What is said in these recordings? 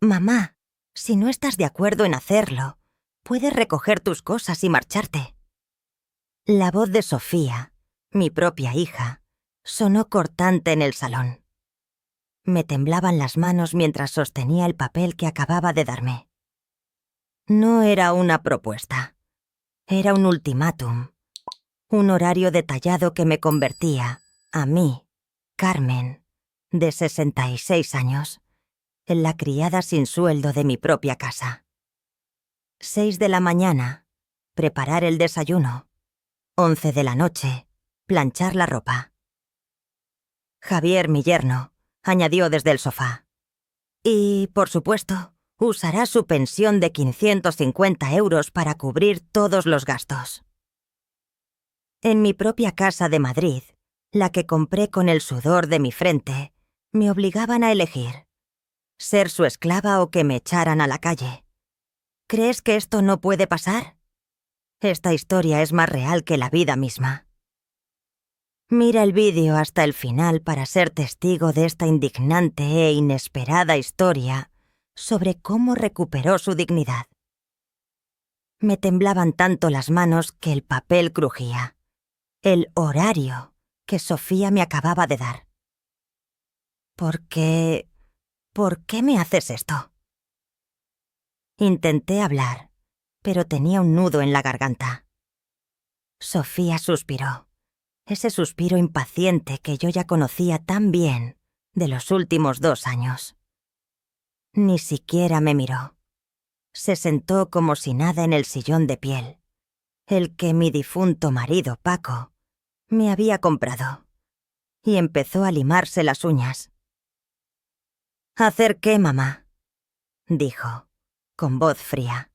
Mamá, si no estás de acuerdo en hacerlo, puedes recoger tus cosas y marcharte. La voz de Sofía, mi propia hija, sonó cortante en el salón. Me temblaban las manos mientras sostenía el papel que acababa de darme. No era una propuesta. Era un ultimátum. Un horario detallado que me convertía, a mí, Carmen, de 66 años, en la criada sin sueldo de mi propia casa. 6 de la mañana, preparar el desayuno. 11 de la noche, planchar la ropa. Javier, mi yerno, añadió desde el sofá. Y, por supuesto, usará su pensión de 550 euros para cubrir todos los gastos. En mi propia casa de Madrid, la que compré con el sudor de mi frente, me obligaban a elegir: ser su esclava o que me echaran a la calle. ¿Crees que esto no puede pasar? Esta historia es más real que la vida misma. Mira el vídeo hasta el final para ser testigo de esta indignante e inesperada historia sobre cómo recuperó su dignidad. Me temblaban tanto las manos que el papel crujía. El horario que Sofía me acababa de dar. ¿Por qué me haces esto? Intenté hablar, pero tenía un nudo en la garganta. Sofía suspiró. Ese suspiro impaciente que yo ya conocía tan bien de los últimos 2 años. Ni siquiera me miró. Se sentó como si nada en el sillón de piel, el que mi difunto marido, Paco, me había comprado, y empezó a limarse las uñas. «¿Hacer qué, mamá?», dijo, con voz fría.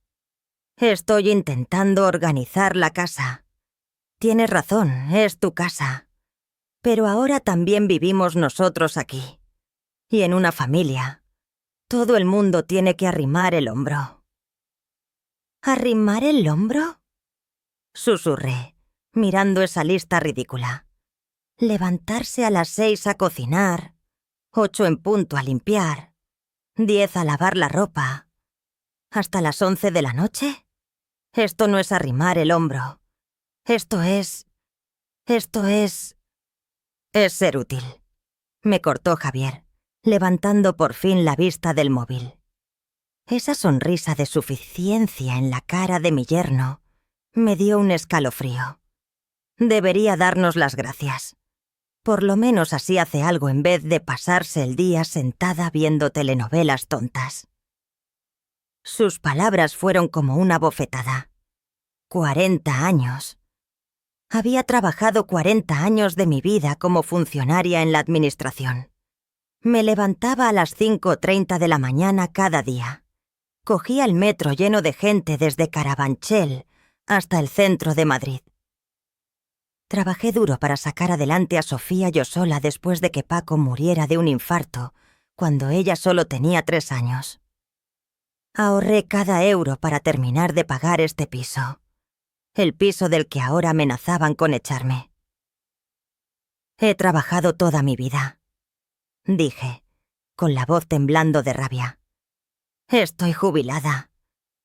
«Estoy intentando organizar la casa. Tienes razón, es tu casa. Pero ahora también vivimos nosotros aquí. Y en una familia, todo el mundo tiene que arrimar el hombro». «¿Arrimar el hombro?», susurré, mirando esa lista ridícula. Levantarse a las 6 a cocinar, 8 en punto a limpiar, 10 a lavar la ropa. ¿Hasta las 11 de la noche? Esto no es arrimar el hombro. Esto es ser útil. Me cortó Javier, levantando por fin la vista del móvil. Esa sonrisa de suficiencia en la cara de mi yerno me dio un escalofrío. Debería darnos las gracias. Por lo menos así hace algo en vez de pasarse el día sentada viendo telenovelas tontas. Sus palabras fueron como una bofetada. 40 años. Había trabajado 40 años de mi vida como funcionaria en la administración. Me levantaba a las 5:30 de la mañana cada día. Cogía el metro lleno de gente desde Carabanchel hasta el centro de Madrid. Trabajé duro para sacar adelante a Sofía yo sola después de que Paco muriera de un infarto, cuando ella solo tenía 3 años. Ahorré cada euro para terminar de pagar este piso. El piso del que ahora amenazaban con echarme. He trabajado toda mi vida, dije, con la voz temblando de rabia. Estoy jubilada.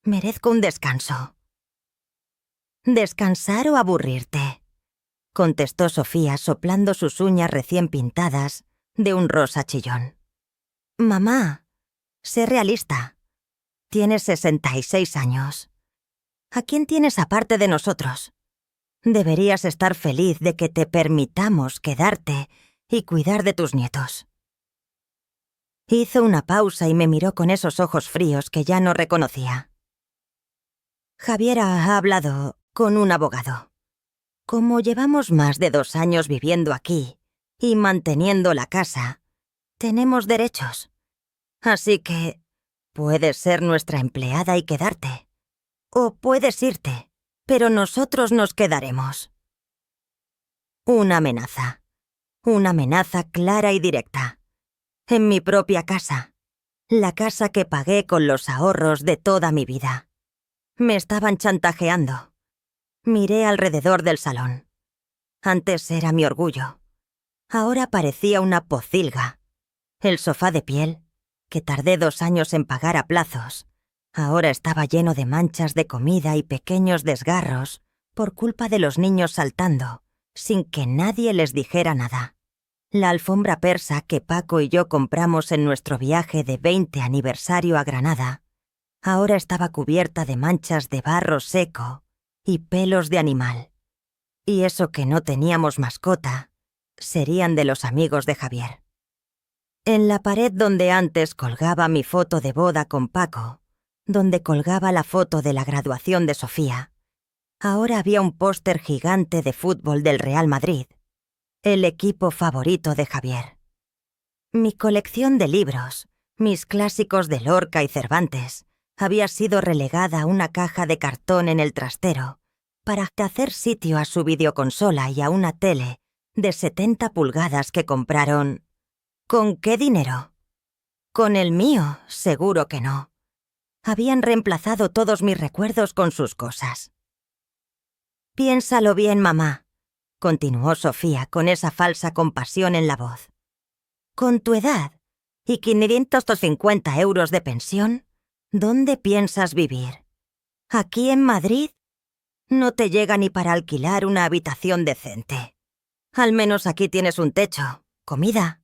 Merezco un descanso. ¿Descansar o aburrirte?, contestó Sofía soplando sus uñas recién pintadas de un rosa chillón. Mamá, sé realista. Tienes 66 años. ¿A quién tienes aparte de nosotros? Deberías estar feliz de que te permitamos quedarte y cuidar de tus nietos. Hizo una pausa y me miró con esos ojos fríos que ya no reconocía. Javier ha hablado con un abogado. Como llevamos más de 2 años viviendo aquí y manteniendo la casa, tenemos derechos. Así que puedes ser nuestra empleada y quedarte. O puedes irte, pero nosotros nos quedaremos. Una amenaza clara y directa. En mi propia casa, la casa que pagué con los ahorros de toda mi vida. Me estaban chantajeando. Miré alrededor del salón. Antes era mi orgullo. Ahora parecía una pocilga. El sofá de piel, que tardé 2 años en pagar a plazos, ahora estaba lleno de manchas de comida y pequeños desgarros por culpa de los niños saltando, sin que nadie les dijera nada. La alfombra persa que Paco y yo compramos en nuestro viaje de 20 aniversario a Granada, ahora estaba cubierta de manchas de barro seco y pelos de animal. Y eso que no teníamos mascota, serían de los amigos de Javier. En la pared donde antes colgaba mi foto de boda con Paco, donde colgaba la foto de la graduación de Sofía, ahora había un póster gigante de fútbol del Real Madrid, el equipo favorito de Javier. Mi colección de libros, mis clásicos de Lorca y Cervantes, había sido relegada a una caja de cartón en el trastero para hacer sitio a su videoconsola y a una tele de 70 pulgadas que compraron. ¿Con qué dinero? Con el mío, seguro que no. Habían reemplazado todos mis recuerdos con sus cosas. Piénsalo bien, mamá, continuó Sofía con esa falsa compasión en la voz. Con tu edad y 550 euros de pensión, ¿dónde piensas vivir? ¿Aquí en Madrid? No te llega ni para alquilar una habitación decente. Al menos aquí tienes un techo, comida,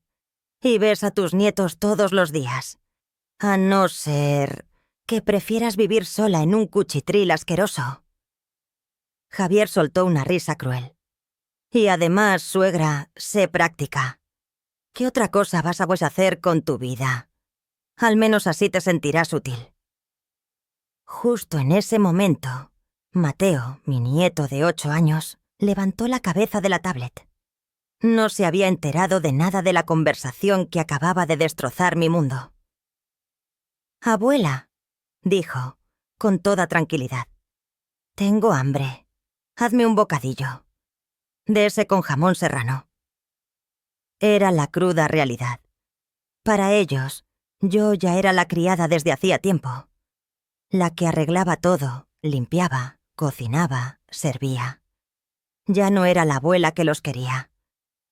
y ves a tus nietos todos los días. A no ser que prefieras vivir sola en un cuchitril asqueroso. Javier soltó una risa cruel. Y además, suegra, sé práctica. ¿Qué otra cosa vas a hacer con tu vida? Al menos así te sentirás útil. Justo en ese momento, Mateo, mi nieto de 8 años, levantó la cabeza de la tablet. No se había enterado de nada de la conversación que acababa de destrozar mi mundo. «Abuela», dijo, con toda tranquilidad, «tengo hambre. Hazme un bocadillo. De ese con jamón serrano». Era la cruda realidad. Para ellos, yo ya era la criada desde hacía tiempo. La que arreglaba todo, limpiaba, cocinaba, servía. Ya no era la abuela que los quería.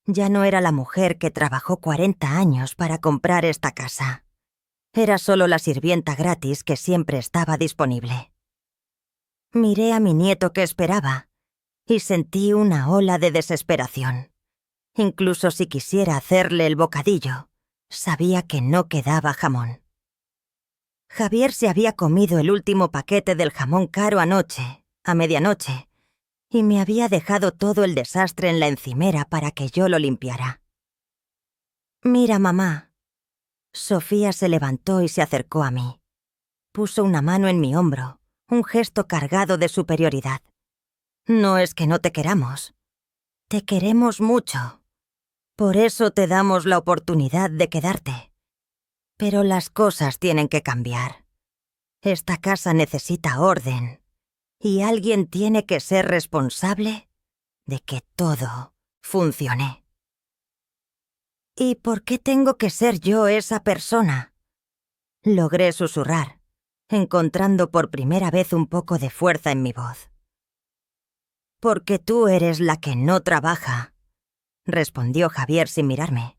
Ya no era la mujer que trabajó 40 años para comprar esta casa. Era solo la sirvienta gratis que siempre estaba disponible. Miré a mi nieto que esperaba y sentí una ola de desesperación. Incluso si quisiera hacerle el bocadillo, sabía que no quedaba jamón. Javier se había comido el último paquete del jamón caro anoche, a medianoche, y me había dejado todo el desastre en la encimera para que yo lo limpiara. «Mira, mamá». Sofía se levantó y se acercó a mí. Puso una mano en mi hombro, un gesto cargado de superioridad. «No es que no te queramos. Te queremos mucho. Por eso te damos la oportunidad de quedarte. Pero las cosas tienen que cambiar. Esta casa necesita orden. Y alguien tiene que ser responsable de que todo funcione». «¿Y por qué tengo que ser yo esa persona?», logré susurrar, encontrando por primera vez un poco de fuerza en mi voz. «Porque tú eres la que no trabaja», respondió Javier sin mirarme.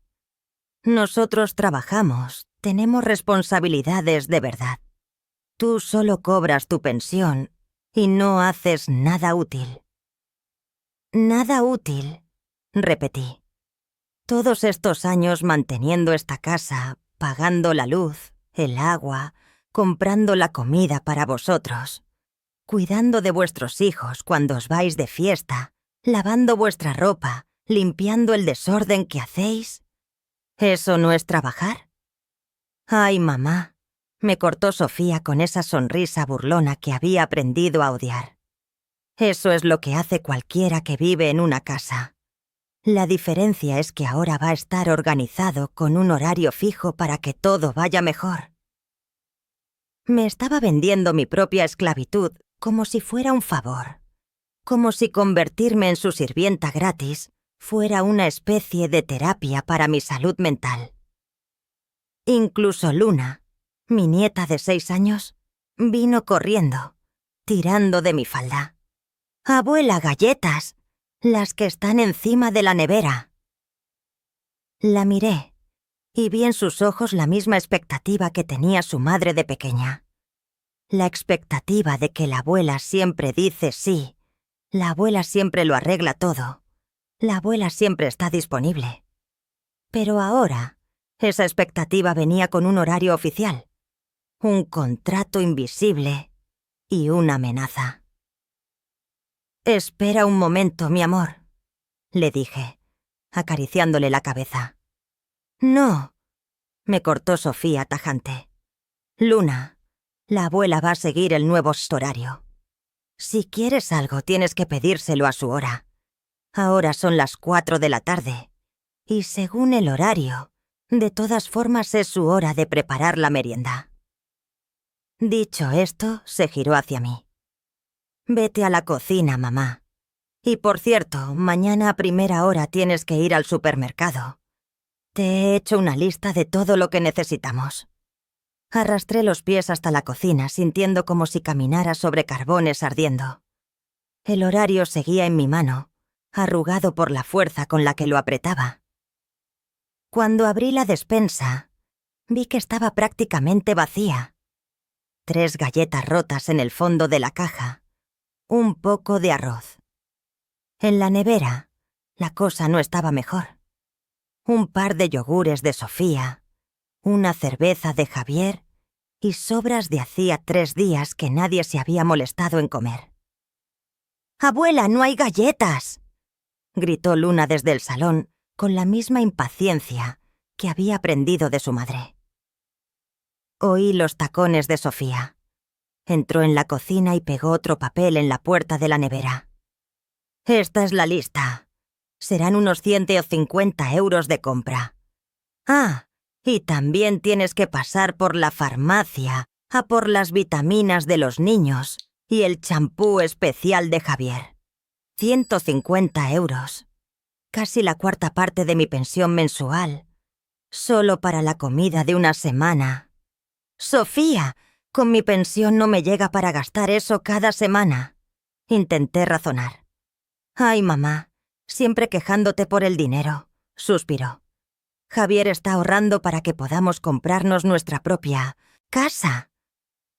«Nosotros trabajamos, tenemos responsabilidades de verdad. Tú solo cobras tu pensión y no haces nada útil». «Nada útil», repetí. «Todos estos años manteniendo esta casa, pagando la luz, el agua, comprando la comida para vosotros, cuidando de vuestros hijos cuando os vais de fiesta, lavando vuestra ropa, limpiando el desorden que hacéis. ¿Eso no es trabajar?». «Ay, mamá», me cortó Sofía con esa sonrisa burlona que había aprendido a odiar. «Eso es lo que hace cualquiera que vive en una casa. La diferencia es que ahora va a estar organizado con un horario fijo para que todo vaya mejor». Me estaba vendiendo mi propia esclavitud como si fuera un favor, como si convertirme en su sirvienta gratis fuera una especie de terapia para mi salud mental. Incluso Luna, mi nieta de 6 años, vino corriendo, tirando de mi falda. «Abuela, galletas, las que están encima de la nevera». La miré, y vi en sus ojos la misma expectativa que tenía su madre de pequeña. La expectativa de que la abuela siempre dice sí, la abuela siempre lo arregla todo, la abuela siempre está disponible. Pero ahora, esa expectativa venía con un horario oficial, un contrato invisible y una amenaza. «Espera un momento, mi amor», le dije, acariciándole la cabeza. «No», me cortó Sofía tajante. «Luna, la abuela va a seguir el nuevo horario. Si quieres algo, tienes que pedírselo a su hora. Ahora son las 4 de la tarde, y según el horario, de todas formas es su hora de preparar la merienda». Dicho esto, se giró hacia mí. «Vete a la cocina, mamá. Y por cierto, mañana a primera hora tienes que ir al supermercado. Te he hecho una lista de todo lo que necesitamos». Arrastré los pies hasta la cocina, sintiendo como si caminara sobre carbones ardiendo. El horario seguía en mi mano, arrugado por la fuerza con la que lo apretaba. Cuando abrí la despensa, vi que estaba prácticamente vacía. 3 galletas rotas en el fondo de la caja, un poco de arroz. En la nevera, la cosa no estaba mejor. Un par de yogures de Sofía, una cerveza de Javier y sobras de hacía 3 días que nadie se había molestado en comer. «¡Abuela, no hay galletas!», gritó Luna desde el salón con la misma impaciencia que había aprendido de su madre. Oí los tacones de Sofía. Entró en la cocina y pegó otro papel en la puerta de la nevera. «Esta es la lista. Serán unos 150 euros de compra. Ah, y también tienes que pasar por la farmacia a por las vitaminas de los niños y el champú especial de Javier. 150 euros. Casi la 1/4 parte de mi pensión mensual. Solo para la comida de una semana. Sofía, con mi pensión no me llega para gastar eso cada semana». Intenté razonar. «Ay, mamá, siempre quejándote por el dinero», suspiró. «Javier está ahorrando para que podamos comprarnos nuestra propia casa.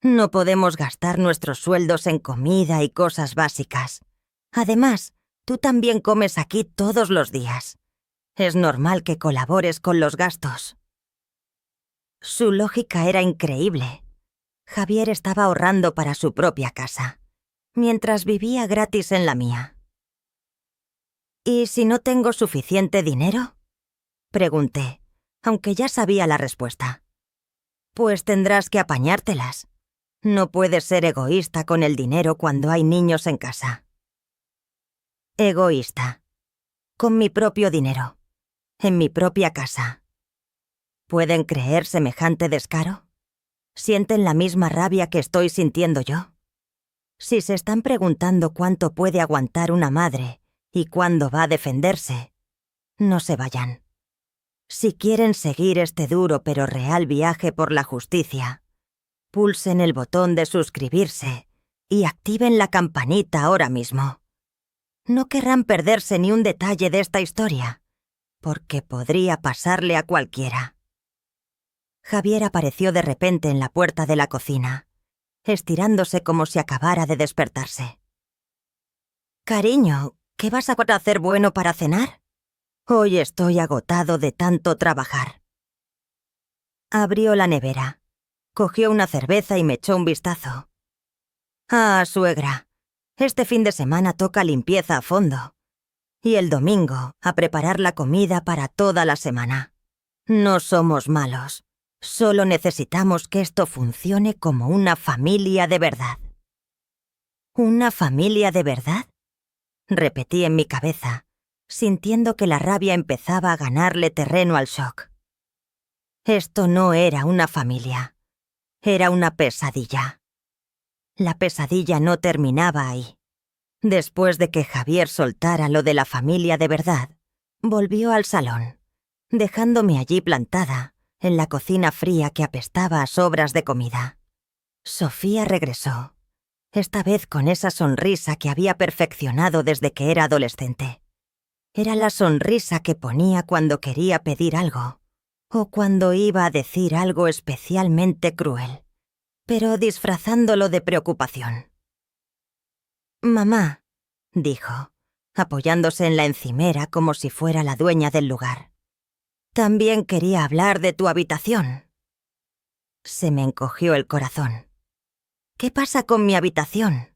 No podemos gastar nuestros sueldos en comida y cosas básicas. Además, tú también comes aquí todos los días. Es normal que colabores con los gastos». Su lógica era increíble. Javier estaba ahorrando para su propia casa, mientras vivía gratis en la mía. «¿Y si no tengo suficiente dinero?», pregunté, aunque ya sabía la respuesta. «Pues tendrás que apañártelas. No puedes ser egoísta con el dinero cuando hay niños en casa». Egoísta. Con mi propio dinero. En mi propia casa. ¿Pueden creer semejante descaro? ¿Sienten la misma rabia que estoy sintiendo yo? Si se están preguntando cuánto puede aguantar una madre y cuándo va a defenderse, no se vayan. Si quieren seguir este duro pero real viaje por la justicia, pulsen el botón de suscribirse y activen la campanita ahora mismo. No querrán perderse ni un detalle de esta historia, porque podría pasarle a cualquiera. Javier apareció de repente en la puerta de la cocina, estirándose como si acabara de despertarse. «Cariño, ¿qué vas a hacer bueno para cenar? Hoy estoy agotado de tanto trabajar». Abrió la nevera, cogió una cerveza y me echó un vistazo. «Ah, suegra, este fin de semana toca limpieza a fondo. Y el domingo, a preparar la comida para toda la semana. No somos malos. Solo necesitamos que esto funcione como una familia de verdad». ¿Una familia de verdad?, repetí en mi cabeza, sintiendo que la rabia empezaba a ganarle terreno al shock. Esto no era una familia. Era una pesadilla. La pesadilla no terminaba ahí. Después de que Javier soltara lo de la familia de verdad, volvió al salón, dejándome allí plantada, en la cocina fría que apestaba a sobras de comida. Sofía regresó, esta vez con esa sonrisa que había perfeccionado desde que era adolescente. Era la sonrisa que ponía cuando quería pedir algo, o cuando iba a decir algo especialmente cruel, pero disfrazándolo de preocupación. «Mamá», dijo, apoyándose en la encimera como si fuera la dueña del lugar. «También quería hablar de tu habitación». Se me encogió el corazón. «¿Qué pasa con mi habitación?»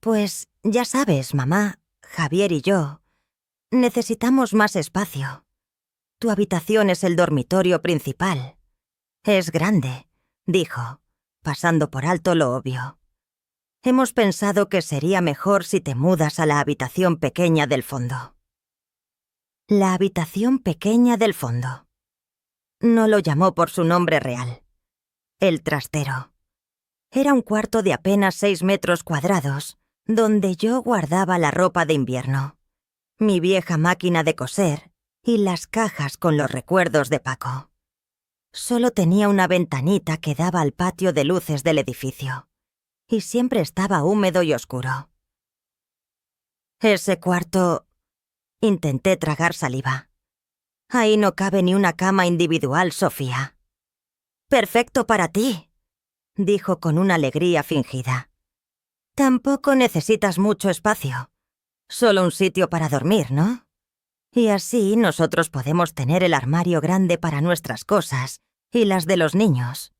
«Pues, ya sabes, mamá, Javier y yo, necesitamos más espacio. Tu habitación es el dormitorio principal. Es grande», dijo, pasando por alto lo obvio. «Hemos pensado que sería mejor si te mudas a la habitación pequeña del fondo». La habitación pequeña del fondo. No lo llamó por su nombre real. El trastero. Era un cuarto de apenas 6 metros cuadrados, donde yo guardaba la ropa de invierno, mi vieja máquina de coser y las cajas con los recuerdos de Paco. Solo tenía una ventanita que daba al patio de luces del edificio, y siempre estaba húmedo y oscuro. Ese cuarto... Intenté tragar saliva. «Ahí no cabe ni una cama individual, Sofía». «Perfecto para ti», dijo con una alegría fingida. «Tampoco necesitas mucho espacio. Solo un sitio para dormir, ¿no? Y así nosotros podemos tener el armario grande para nuestras cosas y las de los niños.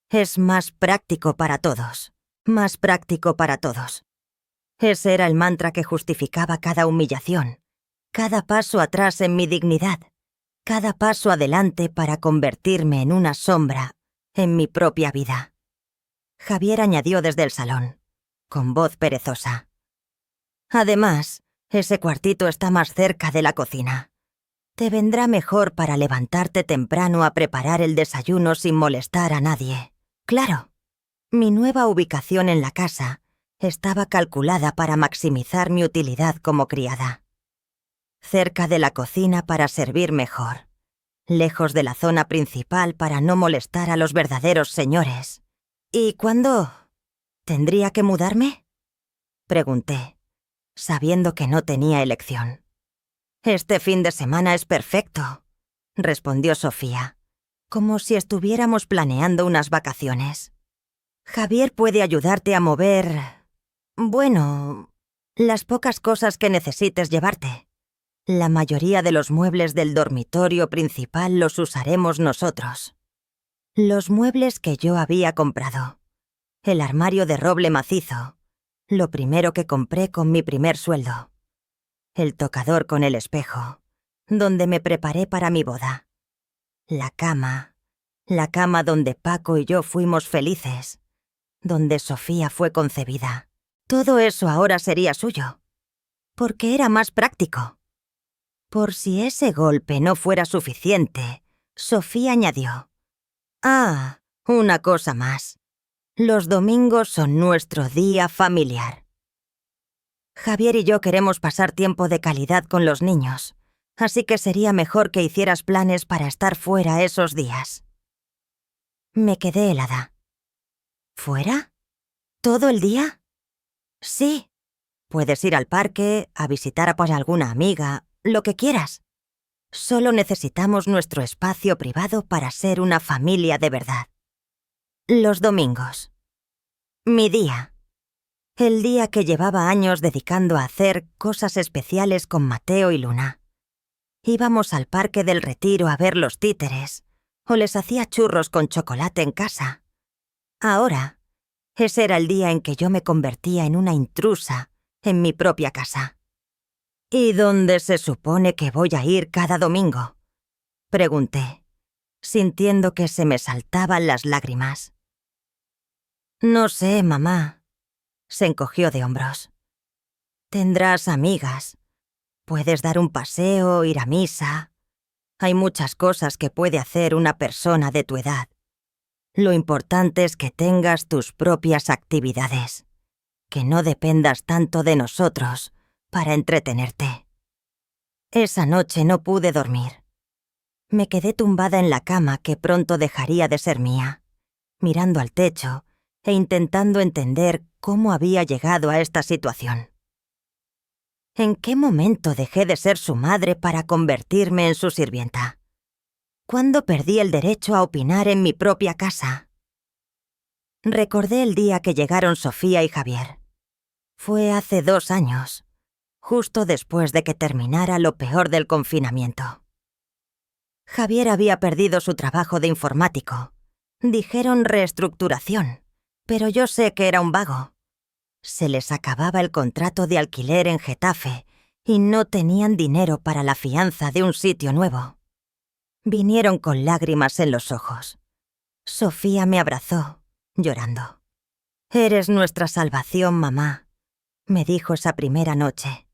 Es más práctico para todos. Más práctico para todos». Ese era el mantra que justificaba cada humillación, cada paso atrás en mi dignidad, cada paso adelante para convertirme en una sombra en mi propia vida. Javier añadió desde el salón, con voz perezosa. «Además, ese cuartito está más cerca de la cocina. Te vendrá mejor para levantarte temprano a preparar el desayuno sin molestar a nadie. Claro, mi nueva ubicación en la casa estaba calculada para maximizar mi utilidad como criada. Cerca de la cocina para servir mejor, lejos de la zona principal para no molestar a los verdaderos señores. ¿Y cuándo tendría que mudarme?», pregunté, sabiendo que no tenía elección. «Este fin de semana es perfecto», respondió Sofía, como si estuviéramos planeando unas vacaciones. «Javier puede ayudarte a mover... bueno, las pocas cosas que necesites llevarte. La mayoría de los muebles del dormitorio principal los usaremos nosotros. Los muebles que yo había comprado. El armario de roble macizo, lo primero que compré con mi primer sueldo. El tocador con el espejo, donde me preparé para mi boda. La cama donde Paco y yo fuimos felices, donde Sofía fue concebida. Todo eso ahora sería suyo, porque era más práctico». Por si ese golpe no fuera suficiente, Sofía añadió: «Ah, una cosa más. Los domingos son nuestro día familiar. Javier y yo queremos pasar tiempo de calidad con los niños, así que sería mejor que hicieras planes para estar fuera esos días». Me quedé helada. ¿Fuera? ¿Todo el día? Sí. Puedes ir al parque, a visitar a alguna amiga, lo que quieras. Solo necesitamos nuestro espacio privado para ser una familia de verdad. Los domingos. Mi día. El día que llevaba años dedicando a hacer cosas especiales con Mateo y Luna. Íbamos al Parque del Retiro a ver los títeres, o les hacía churros con chocolate en casa. Ahora, ese era el día en que yo me convertía en una intrusa en mi propia casa. «¿Y dónde se supone que voy a ir cada domingo?», pregunté, sintiendo que se me saltaban las lágrimas. «No sé, mamá», se encogió de hombros. «Tendrás amigas. Puedes dar un paseo, ir a misa. Hay muchas cosas que puede hacer una persona de tu edad. Lo importante es que tengas tus propias actividades, que no dependas tanto de nosotros para entretenerte». Esa noche no pude dormir. Me quedé tumbada en la cama que pronto dejaría de ser mía, mirando al techo e intentando entender cómo había llegado a esta situación. ¿En qué momento dejé de ser su madre para convertirme en su sirvienta? ¿Cuándo perdí el derecho a opinar en mi propia casa? Recordé el día que llegaron Sofía y Javier. Fue hace 2 años, justo después de que terminara lo peor del confinamiento. Javier había perdido su trabajo de informático. Dijeron reestructuración, pero yo sé que era un vago. Se les acababa el contrato de alquiler en Getafe y no tenían dinero para la fianza de un sitio nuevo. Vinieron con lágrimas en los ojos. Sofía me abrazó, llorando. «Eres nuestra salvación, mamá», me dijo esa primera noche.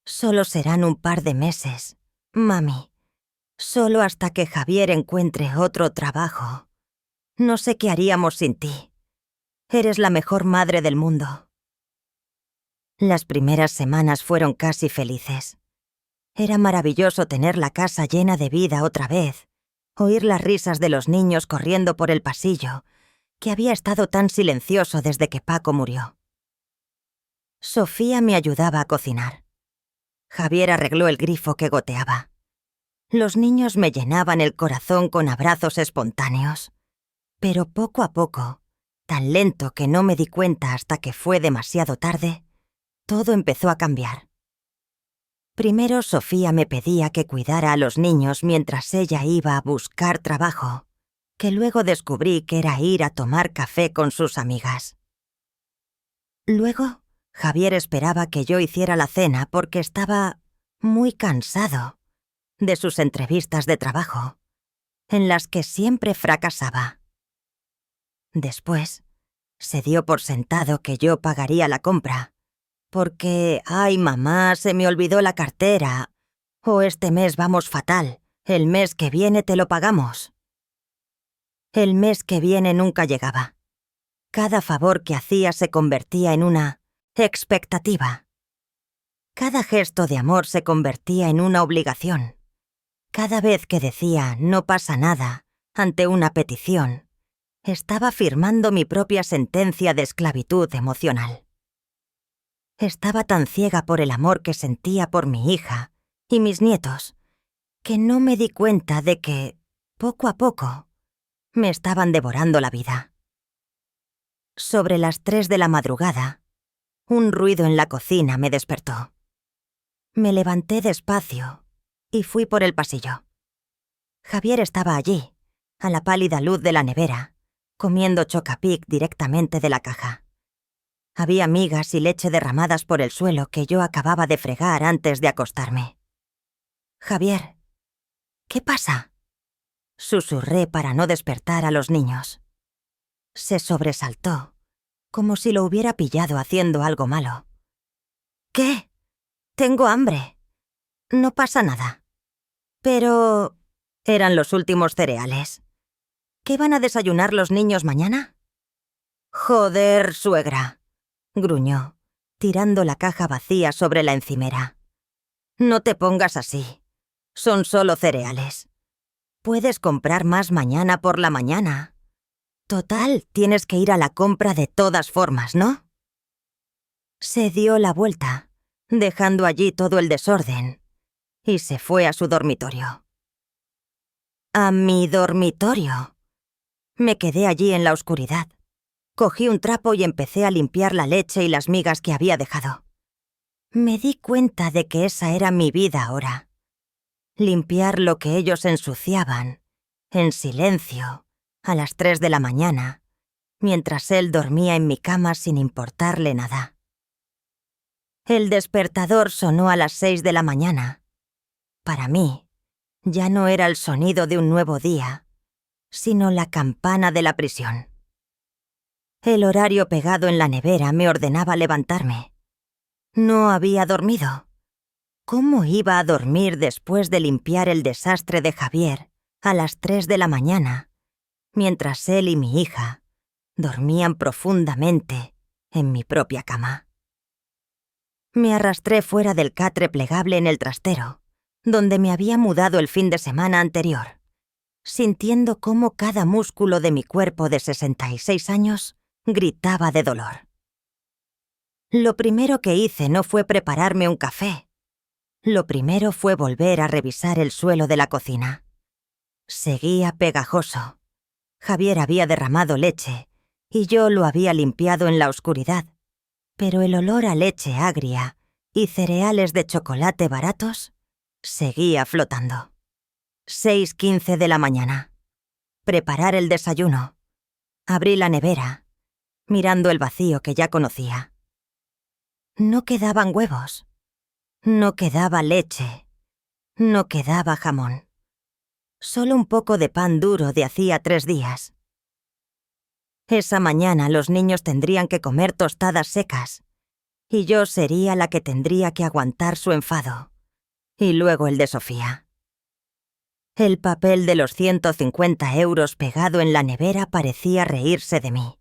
«Solo serán un par de meses, mami. Solo hasta que Javier encuentre otro trabajo. No sé qué haríamos sin ti. Eres la mejor madre del mundo». Las primeras semanas fueron casi felices. Era maravilloso tener la casa llena de vida otra vez, oír las risas de los niños corriendo por el pasillo, que había estado tan silencioso desde que Paco murió. Sofía me ayudaba a cocinar. Javier arregló el grifo que goteaba. Los niños me llenaban el corazón con abrazos espontáneos. Pero poco a poco, tan lento que no me di cuenta hasta que fue demasiado tarde, todo empezó a cambiar. Primero Sofía me pedía que cuidara a los niños mientras ella iba a buscar trabajo, que luego descubrí que era ir a tomar café con sus amigas. Luego, Javier esperaba que yo hiciera la cena porque estaba muy cansado de sus entrevistas de trabajo, en las que siempre fracasaba. Después, se dio por sentado que yo pagaría la compra, porque, «Ay, mamá, se me olvidó la cartera», o «Este mes vamos fatal, el mes que viene te lo pagamos». El mes que viene nunca llegaba. Cada favor que hacía se convertía en una expectativa. Cada gesto de amor se convertía en una obligación. Cada vez que decía «no pasa nada» ante una petición, estaba firmando mi propia sentencia de esclavitud emocional. Estaba tan ciega por el amor que sentía por mi hija y mis nietos, que no me di cuenta de que, poco a poco, me estaban devorando la vida. Sobre las 3 de la madrugada, un ruido en la cocina me despertó. Me levanté despacio y fui por el pasillo. Javier estaba allí, a la pálida luz de la nevera, comiendo Chocapic directamente de la caja. Había migas y leche derramadas por el suelo que yo acababa de fregar antes de acostarme. «Javier, ¿qué pasa?», susurré para no despertar a los niños. Se sobresaltó, como si lo hubiera pillado haciendo algo malo. «¿Qué? Tengo hambre. No pasa nada». «Pero...» eran los últimos cereales. «¿Qué van a desayunar los niños mañana?» «Joder, suegra», gruñó, tirando la caja vacía sobre la encimera. «No te pongas así. Son solo cereales. Puedes comprar más mañana por la mañana. Total, tienes que ir a la compra de todas formas, ¿no?» Se dio la vuelta, dejando allí todo el desorden, y se fue a su dormitorio. ¿A mi dormitorio? Me quedé allí en la oscuridad. Cogí un trapo y empecé a limpiar la leche y las migas que había dejado. Me di cuenta de que esa era mi vida ahora. Limpiar lo que ellos ensuciaban, en silencio, a las 3 de la mañana, mientras él dormía en mi cama sin importarle nada. El despertador sonó a las 6 de la mañana. Para mí, ya no era el sonido de un nuevo día, sino la campana de la prisión. El horario pegado en la nevera me ordenaba levantarme. No había dormido. ¿Cómo iba a dormir después de limpiar el desastre de Javier a las 3 de la mañana, mientras él y mi hija dormían profundamente en mi propia cama? Me arrastré fuera del catre plegable en el trastero, donde me había mudado el fin de semana anterior, sintiendo cómo cada músculo de mi cuerpo de 66 años gritaba de dolor. Lo primero que hice no fue prepararme un café. Lo primero fue volver a revisar el suelo de la cocina. Seguía pegajoso. Javier había derramado leche y yo lo había limpiado en la oscuridad, pero el olor a leche agria y cereales de chocolate baratos seguía flotando. 6:15 de la mañana. Preparar el desayuno. Abrí la nevera, mirando el vacío que ya conocía. No quedaban huevos. No quedaba leche. No quedaba jamón. Solo un poco de pan duro de hacía 3 días. Esa mañana los niños tendrían que comer tostadas secas, y yo sería la que tendría que aguantar su enfado. Y luego el de Sofía. El papel de los 150 euros pegado en la nevera parecía reírse de mí.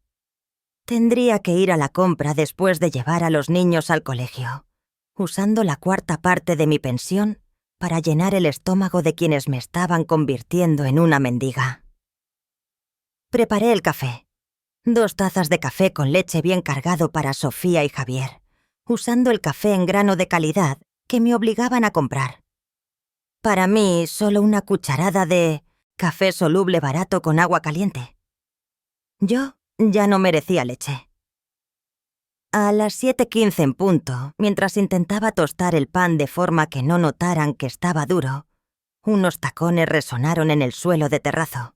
Tendría que ir a la compra después de llevar a los niños al colegio, usando la 1/4 parte de mi pensión para llenar el estómago de quienes me estaban convirtiendo en una mendiga. Preparé el café. 2 tazas de café con leche bien cargado para Sofía y Javier, usando el café en grano de calidad que me obligaban a comprar. Para mí, solo una cucharada de café soluble barato con agua caliente. Yo ya no merecía leche. A las 7:15 en punto, mientras intentaba tostar el pan de forma que no notaran que estaba duro, unos tacones resonaron en el suelo de terrazo.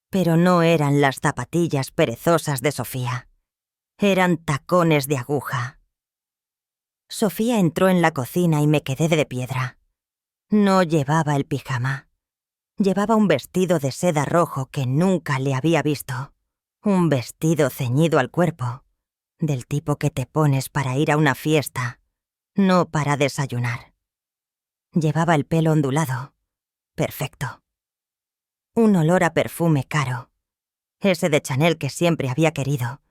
Pero no eran las zapatillas perezosas de Sofía. Eran tacones de aguja. Sofía entró en la cocina y me quedé de piedra. No llevaba el pijama. Llevaba un vestido de seda rojo que nunca le había visto. Un vestido ceñido al cuerpo, del tipo que te pones para ir a una fiesta, no para desayunar. Llevaba el pelo ondulado. Perfecto. Un olor a perfume caro, ese de Chanel que siempre había querido,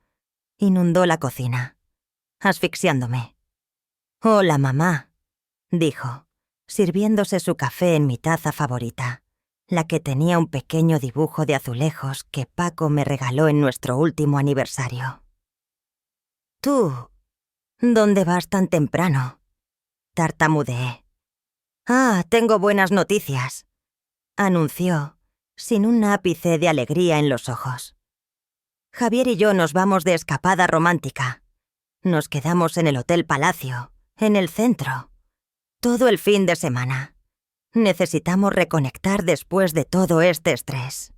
inundó la cocina, asfixiándome. «Hola, mamá», dijo, sirviéndose su café en mi taza favorita, la que tenía un pequeño dibujo de azulejos que Paco me regaló en nuestro último aniversario. «¿Tú? ¿Dónde vas tan temprano?», tartamudeé. «Ah, tengo buenas noticias», anunció, sin un ápice de alegría en los ojos. «Javier y yo nos vamos de escapada romántica. Nos quedamos en el Hotel Palacio, en el centro, todo el fin de semana. Necesitamos reconectar después de todo este estrés».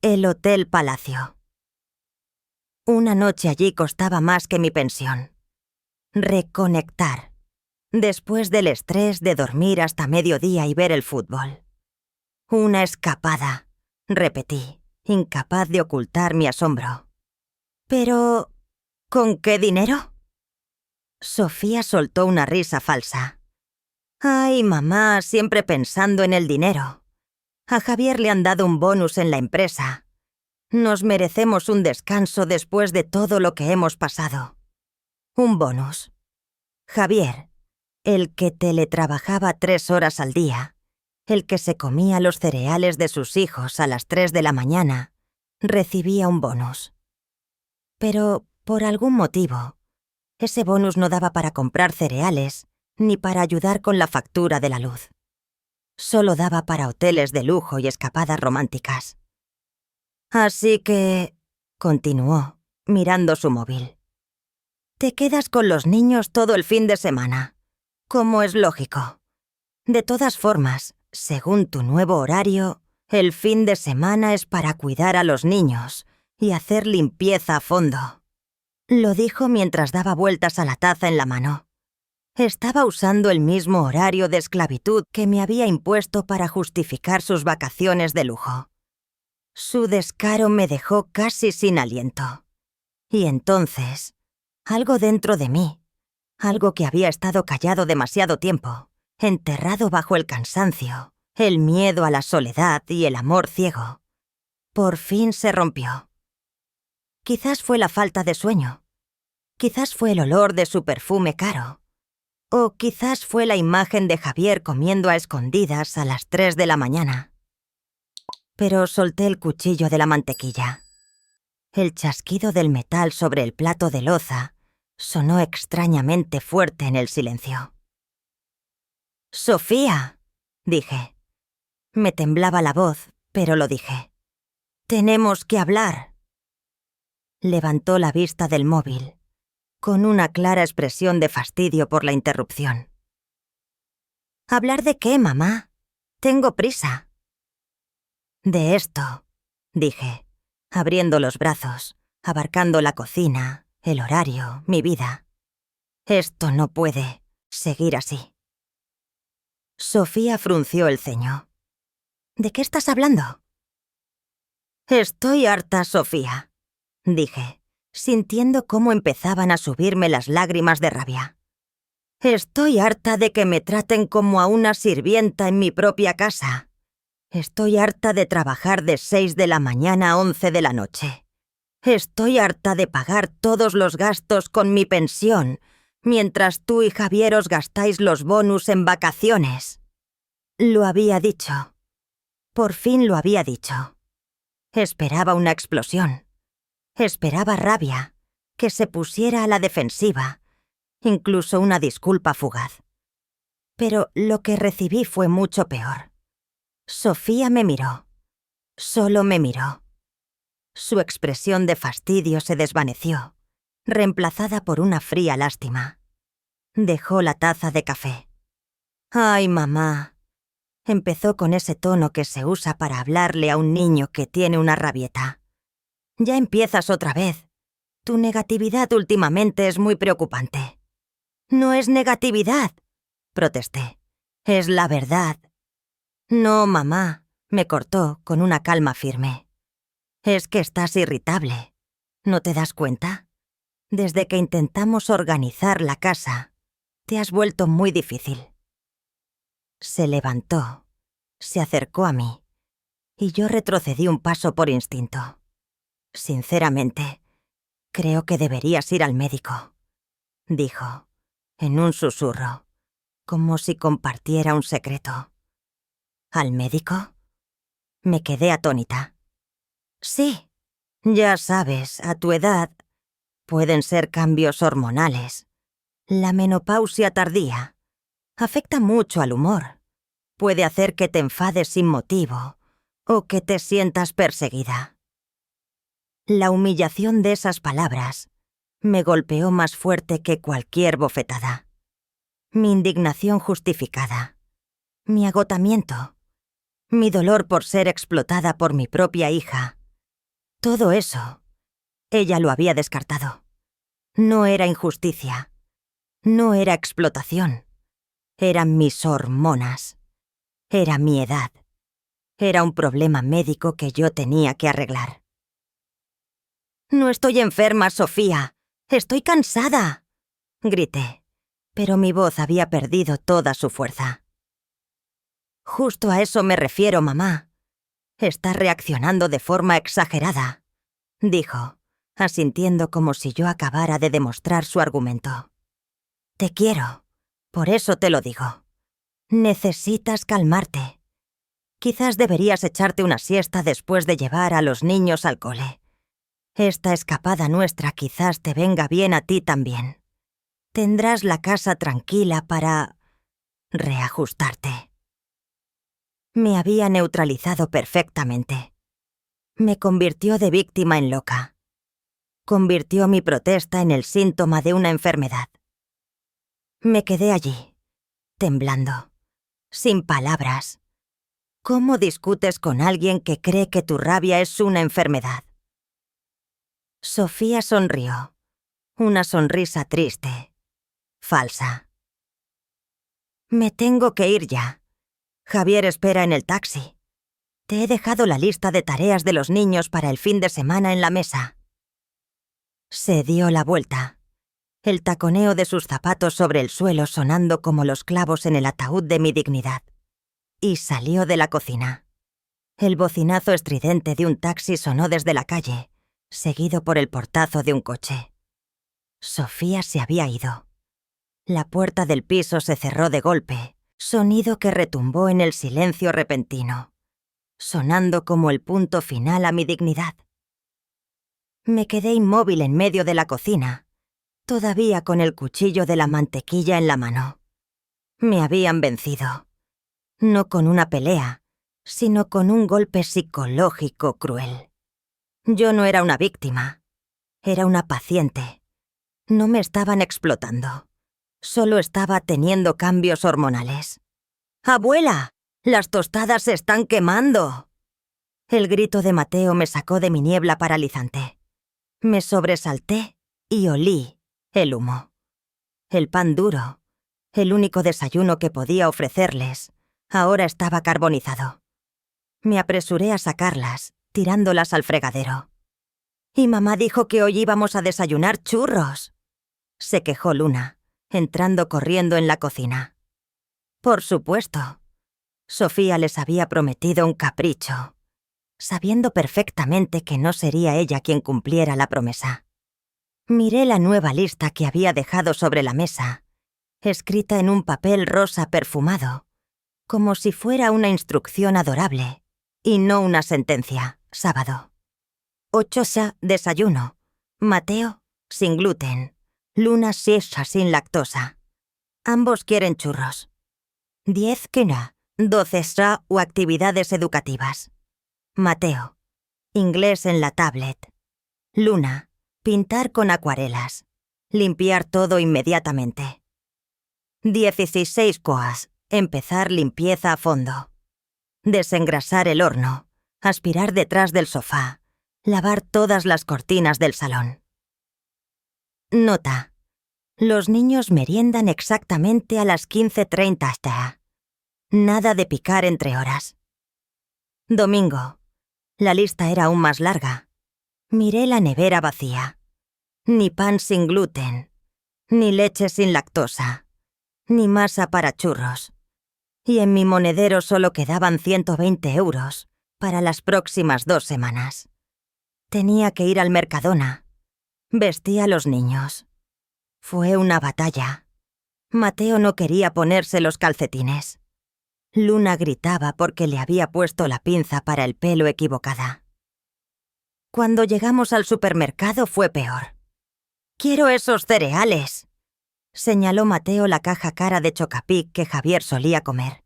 El Hotel Palacio. Una noche allí costaba más que mi pensión. Reconectar. Después del estrés de dormir hasta mediodía y ver el fútbol. Una escapada, repetí, incapaz de ocultar mi asombro. «Pero, ¿con qué dinero?». Sofía soltó una risa falsa. «Ay, mamá, siempre pensando en el dinero. A Javier le han dado un bonus en la empresa. Nos merecemos un descanso después de todo lo que hemos pasado. Un bonus. Javier, el que teletrabajaba 3 horas al día, el que se comía los cereales de sus hijos a las 3 de la mañana, recibía un bonus. Pero, por algún motivo, ese bonus no daba para comprar cereales ni para ayudar con la factura de la luz. Solo daba para hoteles de lujo y escapadas románticas. «Así que», continuó, mirando su móvil, «te quedas con los niños todo el fin de semana, como es lógico. De todas formas, según tu nuevo horario, el fin de semana es para cuidar a los niños y hacer limpieza a fondo». Lo dijo mientras daba vueltas a la taza en la mano. Estaba usando el mismo horario de esclavitud que me había impuesto para justificar sus vacaciones de lujo. Su descaro me dejó casi sin aliento. Y entonces, algo dentro de mí, algo que había estado callado demasiado tiempo, enterrado bajo el cansancio, el miedo a la soledad y el amor ciego, por fin se rompió. Quizás fue la falta de sueño. Quizás fue el olor de su perfume caro. O quizás fue la imagen de Javier comiendo a escondidas a las 3 de la mañana. Pero solté el cuchillo de la mantequilla. El chasquido del metal sobre el plato de loza sonó extrañamente fuerte en el silencio. «Sofía», dije. Me temblaba la voz, pero lo dije. «Tenemos que hablar». Levantó la vista del móvil, con una clara expresión de fastidio por la interrupción. «¿Hablar de qué, mamá? Tengo prisa». «De esto», dije, abriendo los brazos, abarcando la cocina, el horario, mi vida. «Esto no puede seguir así». Sofía frunció el ceño. «¿De qué estás hablando?» «Estoy harta, Sofía», dije, sintiendo cómo empezaban a subirme las lágrimas de rabia. «Estoy harta de que me traten como a una sirvienta en mi propia casa. Estoy harta de trabajar de 6 de la mañana a 11 de la noche. Estoy harta de pagar todos los gastos con mi pensión, mientras tú y Javier os gastáis los bonus en vacaciones». Lo había dicho. Por fin lo había dicho. Esperaba una explosión. Esperaba rabia, que se pusiera a la defensiva, incluso una disculpa fugaz. Pero lo que recibí fue mucho peor. Sofía me miró. Solo me miró. Su expresión de fastidio se desvaneció, reemplazada por una fría lástima. Dejó la taza de café. «Ay, mamá», empezó con ese tono que se usa para hablarle a un niño que tiene una rabieta. «Ya empiezas otra vez. Tu negatividad últimamente es muy preocupante». «No es negatividad», protesté. «Es la verdad». «No, mamá», me cortó con una calma firme. «Es que estás irritable. ¿No te das cuenta? Desde que intentamos organizar la casa, te has vuelto muy difícil». Se levantó, se acercó a mí, y yo retrocedí un paso por instinto. «Sinceramente, creo que deberías ir al médico», dijo, en un susurro, como si compartiera un secreto. «¿Al médico?» Me quedé atónita. «Sí, ya sabes, a tu edad pueden ser cambios hormonales. La menopausia tardía afecta mucho al humor. Puede hacer que te enfades sin motivo o que te sientas perseguida». La humillación de esas palabras me golpeó más fuerte que cualquier bofetada. Mi indignación justificada, mi agotamiento, mi dolor por ser explotada por mi propia hija. Todo eso, ella lo había descartado. No era injusticia, no era explotación. Eran mis hormonas. Era mi edad. Era un problema médico que yo tenía que arreglar. «No estoy enferma, Sofía. Estoy cansada», grité, pero mi voz había perdido toda su fuerza. «Justo a eso me refiero, mamá. Estás reaccionando de forma exagerada», dijo, asintiendo como si yo acabara de demostrar su argumento. «Te quiero, por eso te lo digo. Necesitas calmarte. Quizás deberías echarte una siesta después de llevar a los niños al cole. Esta escapada nuestra quizás te venga bien a ti también. Tendrás la casa tranquila para reajustarte». Me había neutralizado perfectamente. Me convirtió de víctima en loca. Convirtió mi protesta en el síntoma de una enfermedad. Me quedé allí, temblando, sin palabras. ¿Cómo discutes con alguien que cree que tu rabia es una enfermedad? Sofía sonrió, una sonrisa triste, falsa. «Me tengo que ir ya. Javier espera en el taxi. Te he dejado la lista de tareas de los niños para el fin de semana en la mesa». Se dio la vuelta, el taconeo de sus zapatos sobre el suelo sonando como los clavos en el ataúd de mi dignidad, y salió de la cocina. El bocinazo estridente de un taxi sonó desde la calle, seguido por el portazo de un coche. Sofía se había ido. La puerta del piso se cerró de golpe, sonido que retumbó en el silencio repentino, sonando como el punto final a mi dignidad. Me quedé inmóvil en medio de la cocina, todavía con el cuchillo de la mantequilla en la mano. Me habían vencido. No con una pelea, sino con un golpe psicológico cruel. Yo no era una víctima, era una paciente. No me estaban explotando, solo estaba teniendo cambios hormonales. ¡Abuela! ¡Las tostadas se están quemando! El grito de Mateo me sacó de mi niebla paralizante. Me sobresalté y olí el humo. El pan duro, el único desayuno que podía ofrecerles, ahora estaba carbonizado. Me apresuré a sacarlas, tirándolas al fregadero. «Y mamá dijo que hoy íbamos a desayunar churros», se quejó Luna, entrando corriendo en la cocina. Por supuesto. Sofía les había prometido un capricho, sabiendo perfectamente que no sería ella quien cumpliera la promesa. Miré la nueva lista que había dejado sobre la mesa, escrita en un papel rosa perfumado, como si fuera una instrucción adorable, y no una sentencia. Sábado. 8 desayuno. Mateo, sin gluten. Luna sin lactosa. Ambos quieren churros. 10 quinoa. 12 o actividades educativas. Mateo, inglés en la tablet. Luna, pintar con acuarelas. Limpiar todo inmediatamente. 16 coas. Empezar limpieza a fondo. Desengrasar el horno. Aspirar detrás del sofá. Lavar todas las cortinas del salón. Nota. Los niños meriendan exactamente a las 15:30 hasta. Nada de picar entre horas. Domingo. La lista era aún más larga. Miré la nevera vacía. Ni pan sin gluten, ni leche sin lactosa, ni masa para churros. Y en mi monedero solo quedaban 120 euros para las próximas 2 semanas. Tenía que ir al Mercadona. Vestí a los niños. Fue una batalla. Mateo no quería ponerse los calcetines. Luna gritaba porque le había puesto la pinza para el pelo equivocada. Cuando llegamos al supermercado fue peor. «¡Quiero esos cereales!», señaló Mateo la caja cara de Chocapic que Javier solía comer.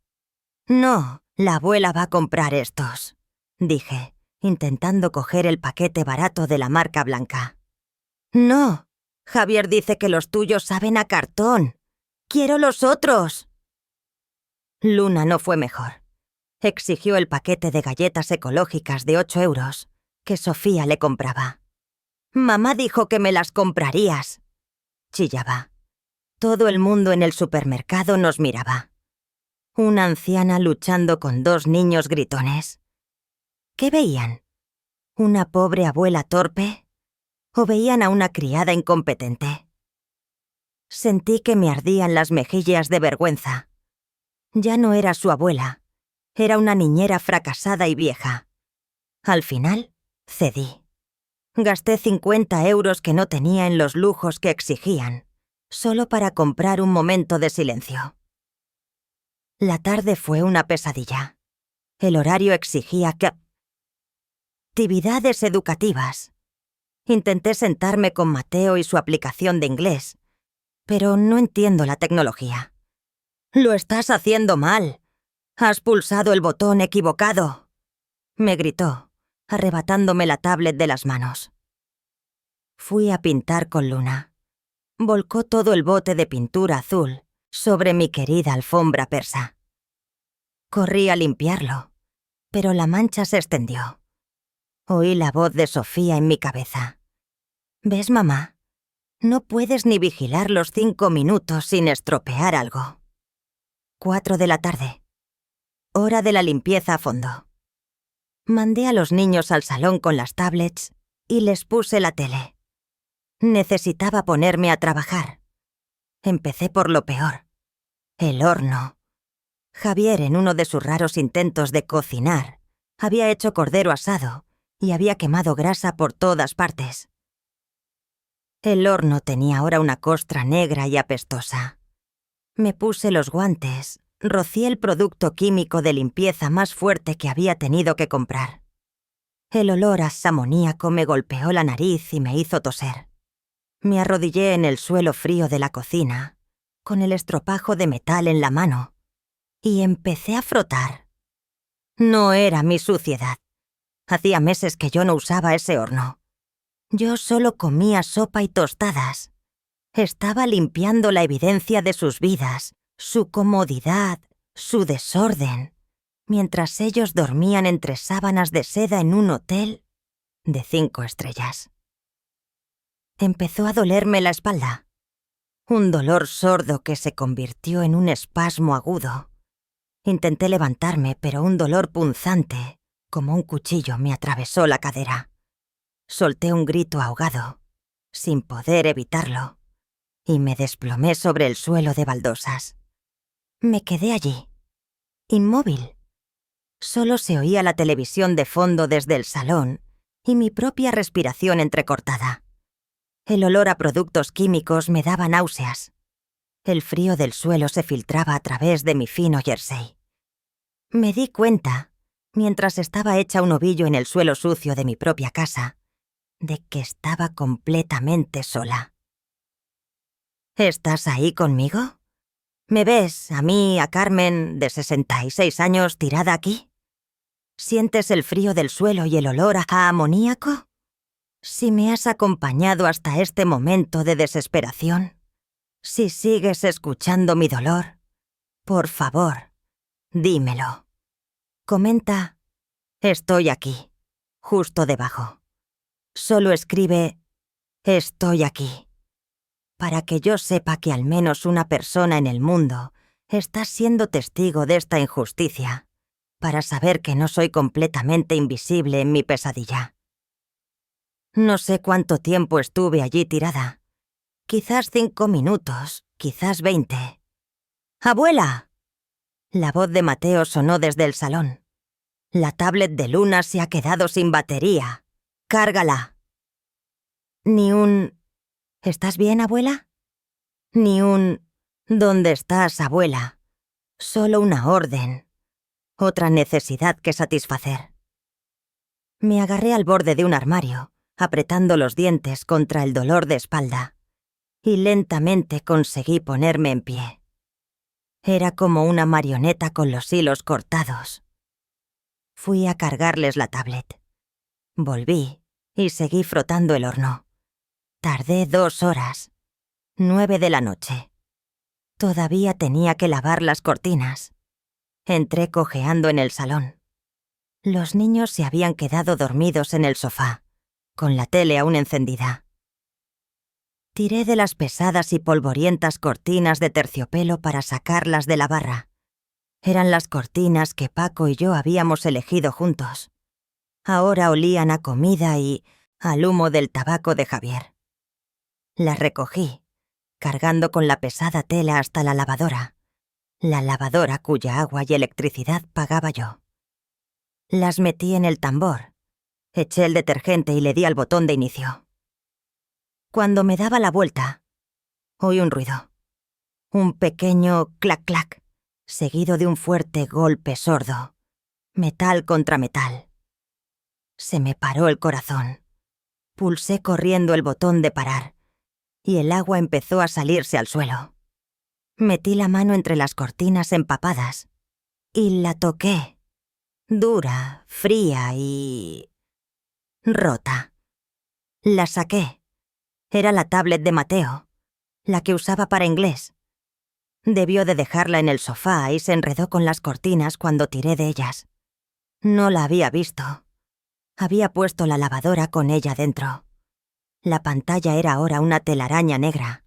«No, la abuela va a comprar estos», dije, intentando coger el paquete barato de la marca blanca. «No, Javier dice que los tuyos saben a cartón. ¡Quiero los otros!». Luna no fue mejor. Exigió el paquete de galletas ecológicas de 8 euros que Sofía le compraba. «Mamá dijo que me las comprarías», chillaba. Todo el mundo en el supermercado nos miraba. Una anciana luchando con 2 niños gritones. ¿Qué veían? ¿Una pobre abuela torpe? ¿O veían a una criada incompetente? Sentí que me ardían las mejillas de vergüenza. Ya no era su abuela, era una niñera fracasada y vieja. Al final, cedí. Gasté 50 euros que no tenía en los lujos que exigían, solo para comprar un momento de silencio. La tarde fue una pesadilla. El horario exigía que... Actividades educativas. Intenté sentarme con Mateo y su aplicación de inglés, pero no entiendo la tecnología. «Lo estás haciendo mal. Has pulsado el botón equivocado», me gritó, arrebatándome la tablet de las manos. Fui a pintar con Luna. Volcó todo el bote de pintura azul sobre mi querida alfombra persa. Corrí a limpiarlo, pero la mancha se extendió. Oí la voz de Sofía en mi cabeza. «¿Ves, mamá? No puedes ni vigilar los 5 minutos sin estropear algo». 4 de la tarde. Hora de la limpieza a fondo. Mandé a los niños al salón con las tablets y les puse la tele. Necesitaba ponerme a trabajar. Empecé por lo peor. El horno. Javier, en uno de sus raros intentos de cocinar, había hecho cordero asado y había quemado grasa por todas partes. El horno tenía ahora una costra negra y apestosa. Me puse los guantes, rocié el producto químico de limpieza más fuerte que había tenido que comprar. El olor a amoníaco me golpeó la nariz y me hizo toser. Me arrodillé en el suelo frío de la cocina, con el estropajo de metal en la mano, y empecé a frotar. No era mi suciedad. Hacía meses que yo no usaba ese horno. Yo solo comía sopa y tostadas. Estaba limpiando la evidencia de sus vidas, su comodidad, su desorden, mientras ellos dormían entre sábanas de seda en un hotel de 5 estrellas. Empezó a dolerme la espalda. Un dolor sordo que se convirtió en un espasmo agudo. Intenté levantarme, pero un dolor punzante, como un cuchillo, me atravesó la cadera. Solté un grito ahogado, sin poder evitarlo, y me desplomé sobre el suelo de baldosas. Me quedé allí, inmóvil. Solo se oía la televisión de fondo desde el salón y mi propia respiración entrecortada. El olor a productos químicos me daba náuseas. El frío del suelo se filtraba a través de mi fino jersey. Me di cuenta, mientras estaba hecha un ovillo en el suelo sucio de mi propia casa, de que estaba completamente sola. ¿Estás ahí conmigo? ¿Me ves, a mí, a Carmen, de 66 años, tirada aquí? ¿Sientes el frío del suelo y el olor a amoníaco? Si me has acompañado hasta este momento de desesperación, si sigues escuchando mi dolor, por favor, dímelo. Comenta, estoy aquí, justo debajo. Solo escribe, estoy aquí, para que yo sepa que al menos una persona en el mundo está siendo testigo de esta injusticia, para saber que no soy completamente invisible en mi pesadilla. No sé cuánto tiempo estuve allí tirada. Quizás 5 minutos, quizás 20. ¡Abuela! La voz de Mateo sonó desde el salón. La tablet de Luna se ha quedado sin batería. ¡Cárgala! Ni un... ¿Estás bien, abuela? Ni un... ¿Dónde estás, abuela? Solo una orden. Otra necesidad que satisfacer. Me agarré al borde de un armario, apretando los dientes contra el dolor de espalda, y lentamente conseguí ponerme en pie. Era como una marioneta con los hilos cortados. Fui a cargarles la tablet. Volví y seguí frotando el horno. Tardé 2 horas, 9 de la noche. Todavía tenía que lavar las cortinas. Entré cojeando en el salón. Los niños se habían quedado dormidos en el sofá, con la tele aún encendida. Tiré de las pesadas y polvorientas cortinas de terciopelo para sacarlas de la barra. Eran las cortinas que Paco y yo habíamos elegido juntos. Ahora olían a comida y al humo del tabaco de Javier. Las recogí, cargando con la pesada tela hasta la lavadora cuya agua y electricidad pagaba yo. Las metí en el tambor, eché el detergente y le di al botón de inicio. Cuando me daba la vuelta, oí un ruido. Un pequeño clac-clac, seguido de un fuerte golpe sordo. Metal contra metal. Se me paró el corazón. Pulsé corriendo el botón de parar, y el agua empezó a salirse al suelo. Metí la mano entre las cortinas empapadas, y la toqué. Dura, fría y... rota. La saqué. Era la tablet de Mateo, la que usaba para inglés. Debió de dejarla en el sofá y se enredó con las cortinas cuando tiré de ellas. No la había visto. Había puesto la lavadora con ella dentro. La pantalla era ahora una telaraña negra.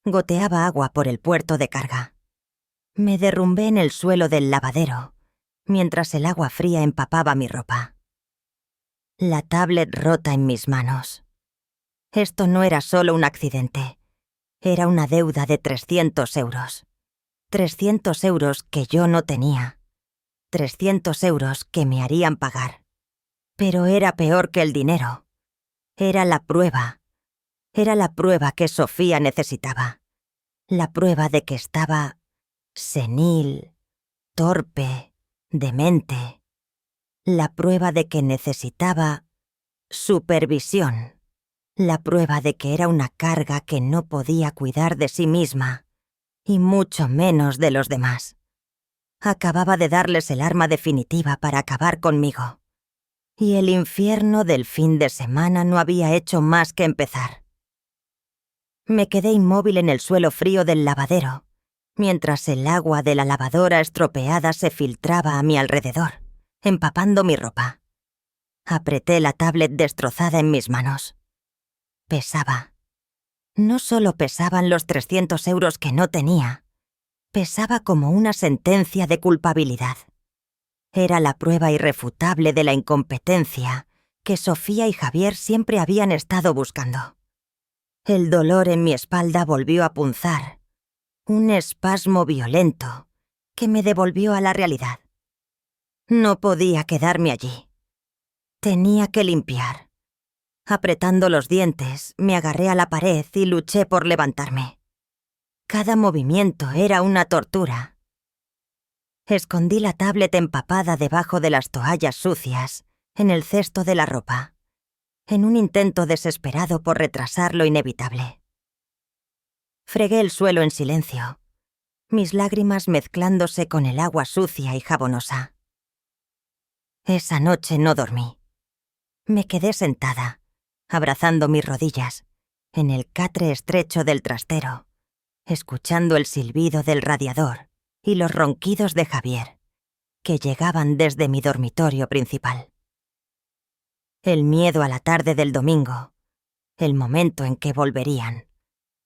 Goteaba agua por el puerto de carga. Me derrumbé en el suelo del lavadero, mientras el agua fría empapaba mi ropa. La tablet rota en mis manos. Esto no era solo un accidente. Era una deuda de 300 euros. 300 euros que yo no tenía. 300 euros que me harían pagar. Pero era peor que el dinero. Era la prueba. Era la prueba que Sofía necesitaba. La prueba de que estaba senil, torpe, demente. La prueba de que necesitaba supervisión. La prueba de que era una carga que no podía cuidar de sí misma, y mucho menos de los demás. Acababa de darles el arma definitiva para acabar conmigo. Y el infierno del fin de semana no había hecho más que empezar. Me quedé inmóvil en el suelo frío del lavadero, mientras el agua de la lavadora estropeada se filtraba a mi alrededor, empapando mi ropa. Apreté la tablet destrozada en mis manos. Pesaba. No solo pesaban los 300 euros que no tenía, pesaba como una sentencia de culpabilidad. Era la prueba irrefutable de la incompetencia que Sofía y Javier siempre habían estado buscando. El dolor en mi espalda volvió a punzar, un espasmo violento que me devolvió a la realidad. No podía quedarme allí. Tenía que limpiar. Apretando los dientes, me agarré a la pared y luché por levantarme. Cada movimiento era una tortura. Escondí la tablet empapada debajo de las toallas sucias, en el cesto de la ropa, en un intento desesperado por retrasar lo inevitable. Fregué el suelo en silencio, mis lágrimas mezclándose con el agua sucia y jabonosa. Esa noche no dormí. Me quedé sentada, abrazando mis rodillas, en el catre estrecho del trastero, escuchando el silbido del radiador y los ronquidos de Javier, que llegaban desde mi dormitorio principal. El miedo a la tarde del domingo, el momento en que volverían,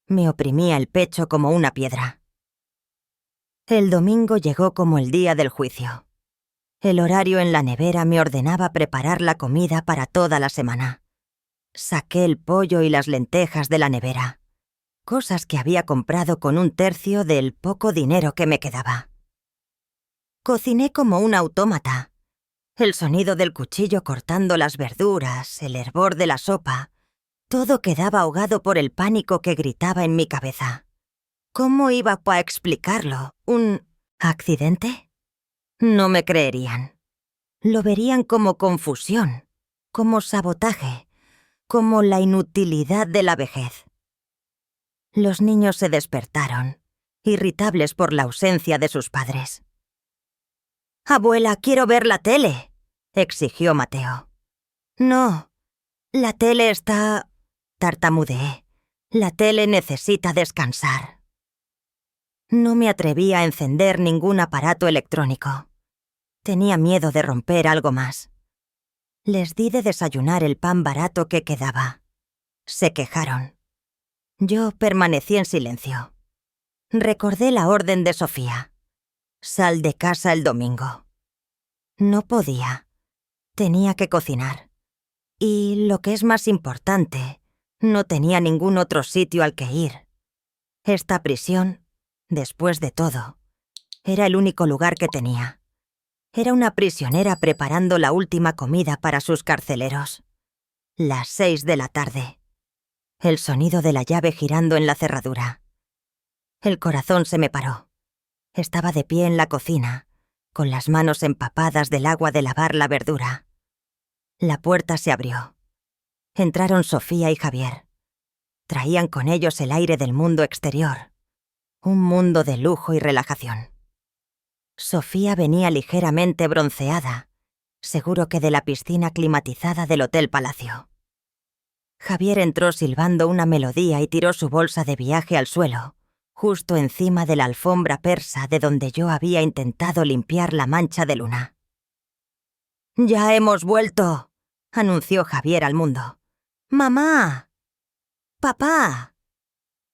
me oprimía el pecho como una piedra. El domingo llegó como el día del juicio. El horario en la nevera me ordenaba preparar la comida para toda la semana. Saqué el pollo y las lentejas de la nevera, cosas que había comprado con un tercio del poco dinero que me quedaba. Cociné como un autómata. El sonido del cuchillo cortando las verduras, el hervor de la sopa, todo quedaba ahogado por el pánico que gritaba en mi cabeza. ¿Cómo iba a explicarlo? ¿Un accidente? No me creerían. Lo verían como confusión, como sabotaje, como la inutilidad de la vejez. Los niños se despertaron, irritables por la ausencia de sus padres. «Abuela, quiero ver la tele», exigió Mateo. «No, la tele está...», tartamudeé. «La tele necesita descansar». No me atreví a encender ningún aparato electrónico. Tenía miedo de romper algo más. Les di de desayunar el pan barato que quedaba. Se quejaron. Yo permanecí en silencio. Recordé la orden de Sofía. Sal de casa el domingo. No podía. Tenía que cocinar. Y, lo que es más importante, no tenía ningún otro sitio al que ir. Esta prisión, después de todo, era el único lugar que tenía. Era una prisionera preparando la última comida para sus carceleros. Las 6 de la tarde. El sonido de la llave girando en la cerradura. El corazón se me paró. Estaba de pie en la cocina, con las manos empapadas del agua de lavar la verdura. La puerta se abrió. Entraron Sofía y Javier. Traían con ellos el aire del mundo exterior. Un mundo de lujo y relajación. Sofía venía ligeramente bronceada, seguro que de la piscina climatizada del Hotel Palacio. Javier entró silbando una melodía y tiró su bolsa de viaje al suelo, justo encima de la alfombra persa de donde yo había intentado limpiar la mancha de luna. «¡Ya hemos vuelto!», anunció Javier al mundo. «¡Mamá! ¡Papá!».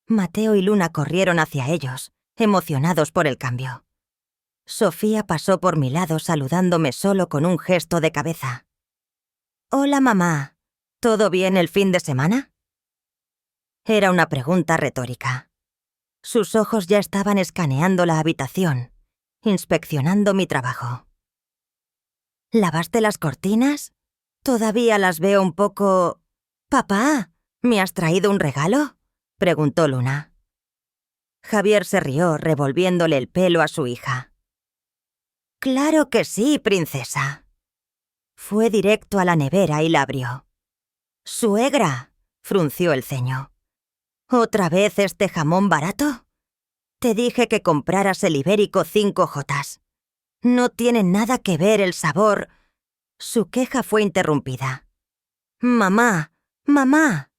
Mateo y Luna corrieron hacia ellos, emocionados por el cambio. Sofía pasó por mi lado saludándome solo con un gesto de cabeza. «Hola, mamá. ¿Todo bien el fin de semana?». Era una pregunta retórica. Sus ojos ya estaban escaneando la habitación, inspeccionando mi trabajo. «¿Lavaste las cortinas? Todavía las veo un poco...». «Papá, ¿me has traído un regalo?», preguntó Luna. Javier se rió, revolviéndole el pelo a su hija. «Claro que sí, princesa». Fue directo a la nevera y la abrió. «Suegra», frunció el ceño. «¿Otra vez este jamón barato? Te dije que compraras el ibérico 5J. No tiene nada que ver el sabor. Su queja fue interrumpida. «Mamá, mamá».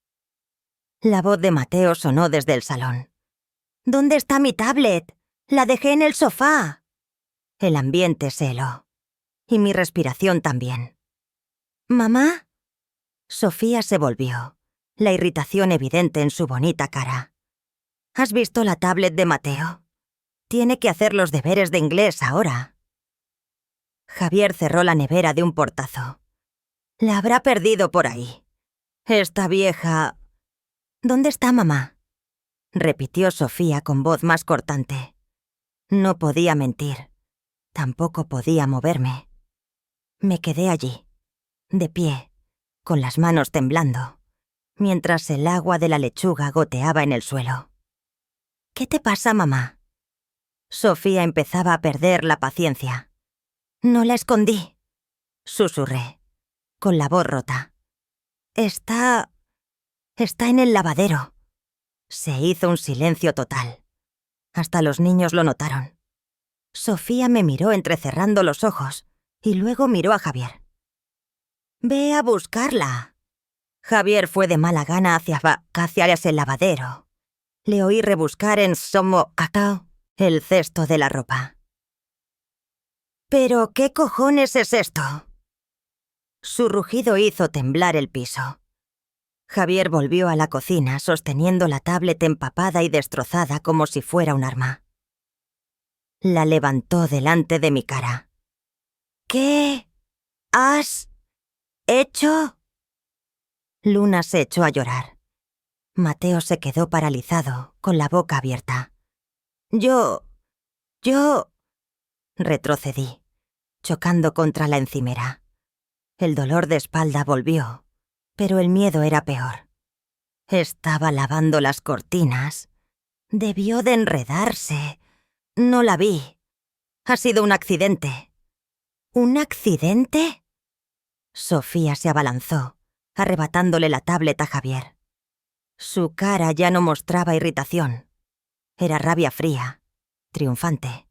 La voz de Mateo sonó desde el salón. «¿Dónde está mi tablet? La dejé en el sofá». El ambiente se heló. Y mi respiración también. «¿Mamá?» Sofía se volvió, la irritación evidente en su bonita cara. «¿Has visto la tablet de Mateo? Tiene que hacer los deberes de inglés ahora». Javier cerró la nevera de un portazo. «La habrá perdido por ahí. Esta vieja...» «¿Dónde está mamá?», repitió Sofía con voz más cortante. No podía mentir. Tampoco podía moverme. Me quedé allí, de pie, con las manos temblando, mientras el agua de la lechuga goteaba en el suelo. «¿Qué te pasa, mamá?». Sofía empezaba a perder la paciencia. «No la escondí», susurré, con la voz rota. Está en el lavadero». Se hizo un silencio total. Hasta los niños lo notaron. Sofía me miró entrecerrando los ojos y luego miró a Javier. «Ve a buscarla». Javier fue de mala gana hacia el lavadero. Le oí rebuscar en acá el cesto de la ropa. «¿Pero qué cojones es esto?». Su rugido hizo temblar el piso. Javier volvió a la cocina sosteniendo la tablet empapada y destrozada como si fuera un arma. La levantó delante de mi cara. «¿Qué has hecho?». Luna se echó a llorar. Mateo se quedó paralizado, con la boca abierta. Yo... retrocedí, chocando contra la encimera. El dolor de espalda volvió, pero el miedo era peor. Estaba lavando las cortinas. Debió de enredarse. No la vi. Ha sido un accidente. ¿Un accidente? Sofía se abalanzó, arrebatándole la tablet a Javier. Su cara ya no mostraba irritación. Era rabia fría, triunfante.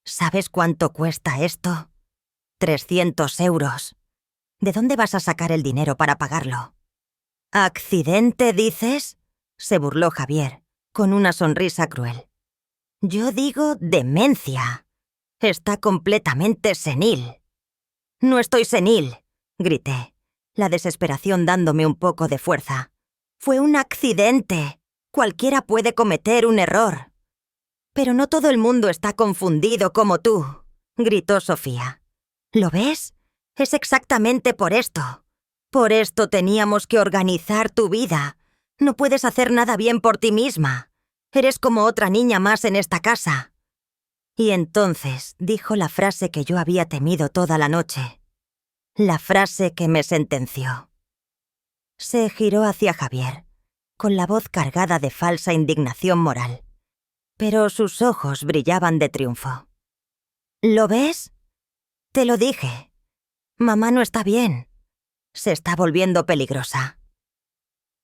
¿Sabes cuánto cuesta esto? 300 euros. ¿De dónde vas a sacar el dinero para pagarlo? ¿Accidente, dices?, se burló Javier, con una sonrisa cruel. Yo digo demencia. Está completamente senil. No estoy senil, grité, la desesperación dándome un poco de fuerza. Fue un accidente. Cualquiera puede cometer un error. Pero no todo el mundo está confundido como tú, gritó Sofía. ¿Lo ves? Es exactamente por esto. Por esto teníamos que organizar tu vida. No puedes hacer nada bien por ti misma. Eres como otra niña más en esta casa. Y entonces dijo la frase que yo había temido toda la noche. La frase que me sentenció. Se giró hacia Javier, con la voz cargada de falsa indignación moral. Pero sus ojos brillaban de triunfo. ¿Lo ves? Te lo dije. Mamá no está bien. Se está volviendo peligrosa.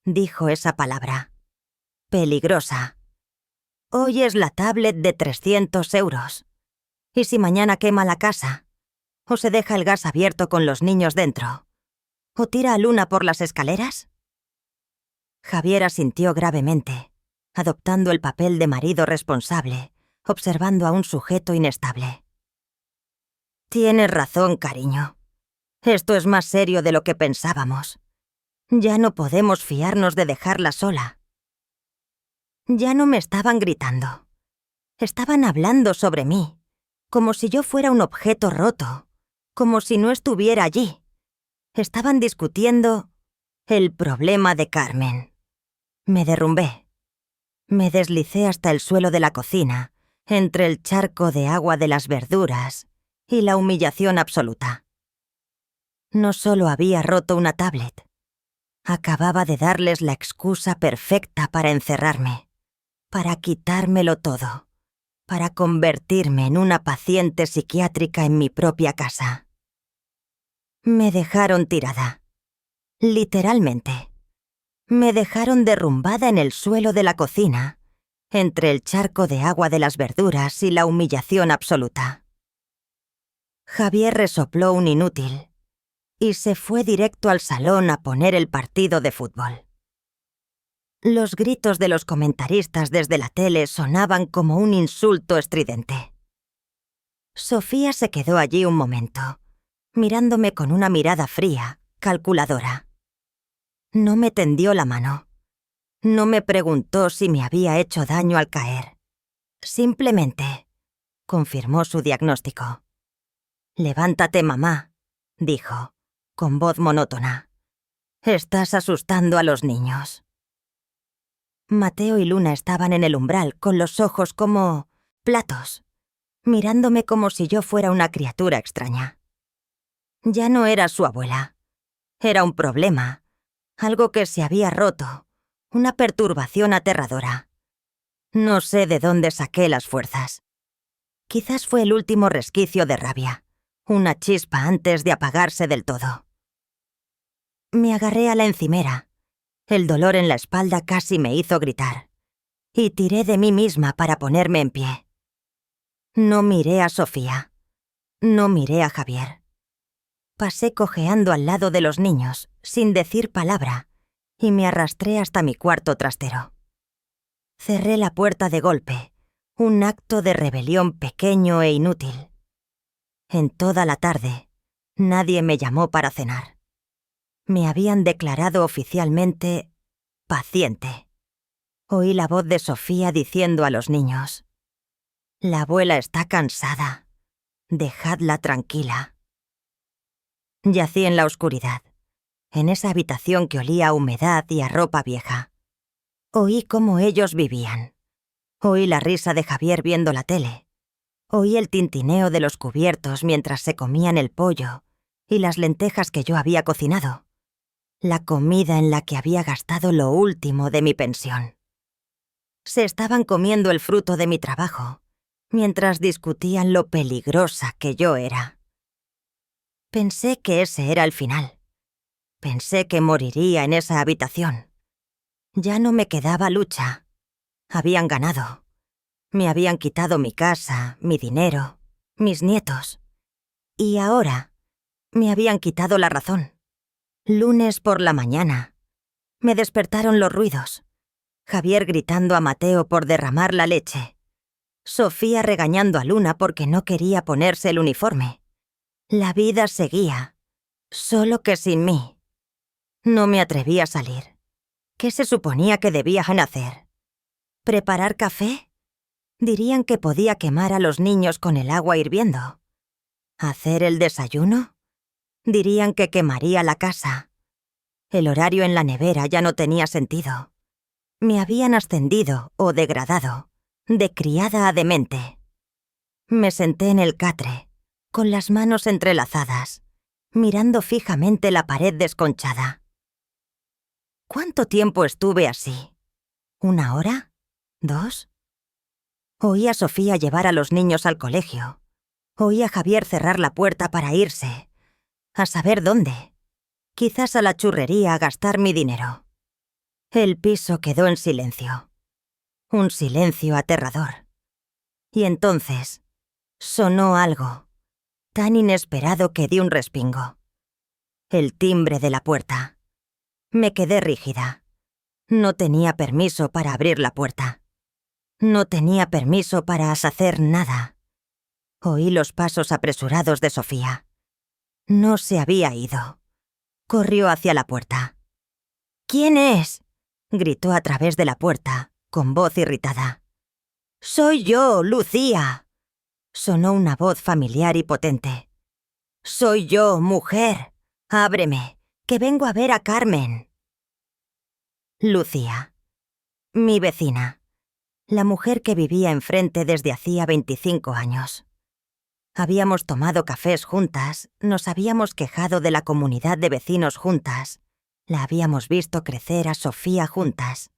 Dijo esa palabra. Peligrosa. Hoy es la tablet de 300 euros. ¿Y si mañana quema la casa? ¿O se deja el gas abierto con los niños dentro? ¿O tira a Luna por las escaleras? Javier asintió gravemente, adoptando el papel de marido responsable, observando a un sujeto inestable. Tienes razón, cariño. Esto es más serio de lo que pensábamos. Ya no podemos fiarnos de dejarla sola. Ya no me estaban gritando. Estaban hablando sobre mí, como si yo fuera un objeto roto, como si no estuviera allí. Estaban discutiendo el problema de Carmen. Me derrumbé. Me deslicé hasta el suelo de la cocina, entre el charco de agua de las verduras y la humillación absoluta. No solo había roto una tablet. Acababa de darles la excusa perfecta para encerrarme, para quitármelo todo, para convertirme en una paciente psiquiátrica en mi propia casa. Me dejaron tirada. Literalmente. Me dejaron derrumbada en el suelo de la cocina, entre el charco de agua de las verduras y la humillación absoluta. Javier resopló un inútil y se fue directo al salón a poner el partido de fútbol. Los gritos de los comentaristas desde la tele sonaban como un insulto estridente. Sofía se quedó allí un momento, mirándome con una mirada fría, calculadora. No me tendió la mano. No me preguntó si me había hecho daño al caer. Simplemente confirmó su diagnóstico. «Levántate, mamá», dijo, con voz monótona. «Estás asustando a los niños». Mateo y Luna estaban en el umbral con los ojos como platos, mirándome como si yo fuera una criatura extraña. Ya no era su abuela. Era un problema, algo que se había roto, una perturbación aterradora. No sé de dónde saqué las fuerzas. Quizás fue el último resquicio de rabia, una chispa antes de apagarse del todo. Me agarré a la encimera. El dolor en la espalda casi me hizo gritar, y tiré de mí misma para ponerme en pie. No miré a Sofía. No miré a Javier. Pasé cojeando al lado de los niños, sin decir palabra, y me arrastré hasta mi cuarto trastero. Cerré la puerta de golpe, un acto de rebelión pequeño e inútil. En toda la tarde, nadie me llamó para cenar. Me habían declarado oficialmente paciente. Oí la voz de Sofía diciendo a los niños: «La abuela está cansada. Dejadla tranquila». Yací en la oscuridad, en esa habitación que olía a humedad y a ropa vieja. Oí cómo ellos vivían. Oí la risa de Javier viendo la tele. Oí el tintineo de los cubiertos mientras se comían el pollo y las lentejas que yo había cocinado. La comida en la que había gastado lo último de mi pensión. Se estaban comiendo el fruto de mi trabajo, mientras discutían lo peligrosa que yo era. Pensé que ese era el final. Pensé que moriría en esa habitación. Ya no me quedaba lucha. Habían ganado. Me habían quitado mi casa, mi dinero, mis nietos. Y ahora me habían quitado la razón. Lunes por la mañana. Me despertaron los ruidos. Javier gritando a Mateo por derramar la leche. Sofía regañando a Luna porque no quería ponerse el uniforme. La vida seguía, solo que sin mí. No me atreví a salir. ¿Qué se suponía que debían hacer? ¿Preparar café? Dirían que podía quemar a los niños con el agua hirviendo. ¿Hacer el desayuno? Dirían que quemaría la casa. El horario en la nevera ya no tenía sentido. Me habían ascendido o degradado, de criada a demente. Me senté en el catre, con las manos entrelazadas, mirando fijamente la pared desconchada. ¿Cuánto tiempo estuve así? ¿1 hora? ¿2? Oí a Sofía llevar a los niños al colegio. Oí a Javier cerrar la puerta para irse. A saber dónde. Quizás a la churrería a gastar mi dinero. El piso quedó en silencio. Un silencio aterrador. Y entonces sonó algo, tan inesperado que di un respingo. El timbre de la puerta. Me quedé rígida. No tenía permiso para abrir la puerta. No tenía permiso para hacer nada. Oí los pasos apresurados de Sofía. No se había ido. Corrió hacia la puerta. «¿Quién es?», gritó a través de la puerta, con voz irritada. «Soy yo, Lucía», sonó una voz familiar y potente. «Soy yo, mujer. Ábreme, que vengo a ver a Carmen». Lucía. Mi vecina. La mujer que vivía enfrente desde hacía 25 años. Habíamos tomado cafés juntas, nos habíamos quejado de la comunidad de vecinos juntas, la habíamos visto crecer a Sofía juntas.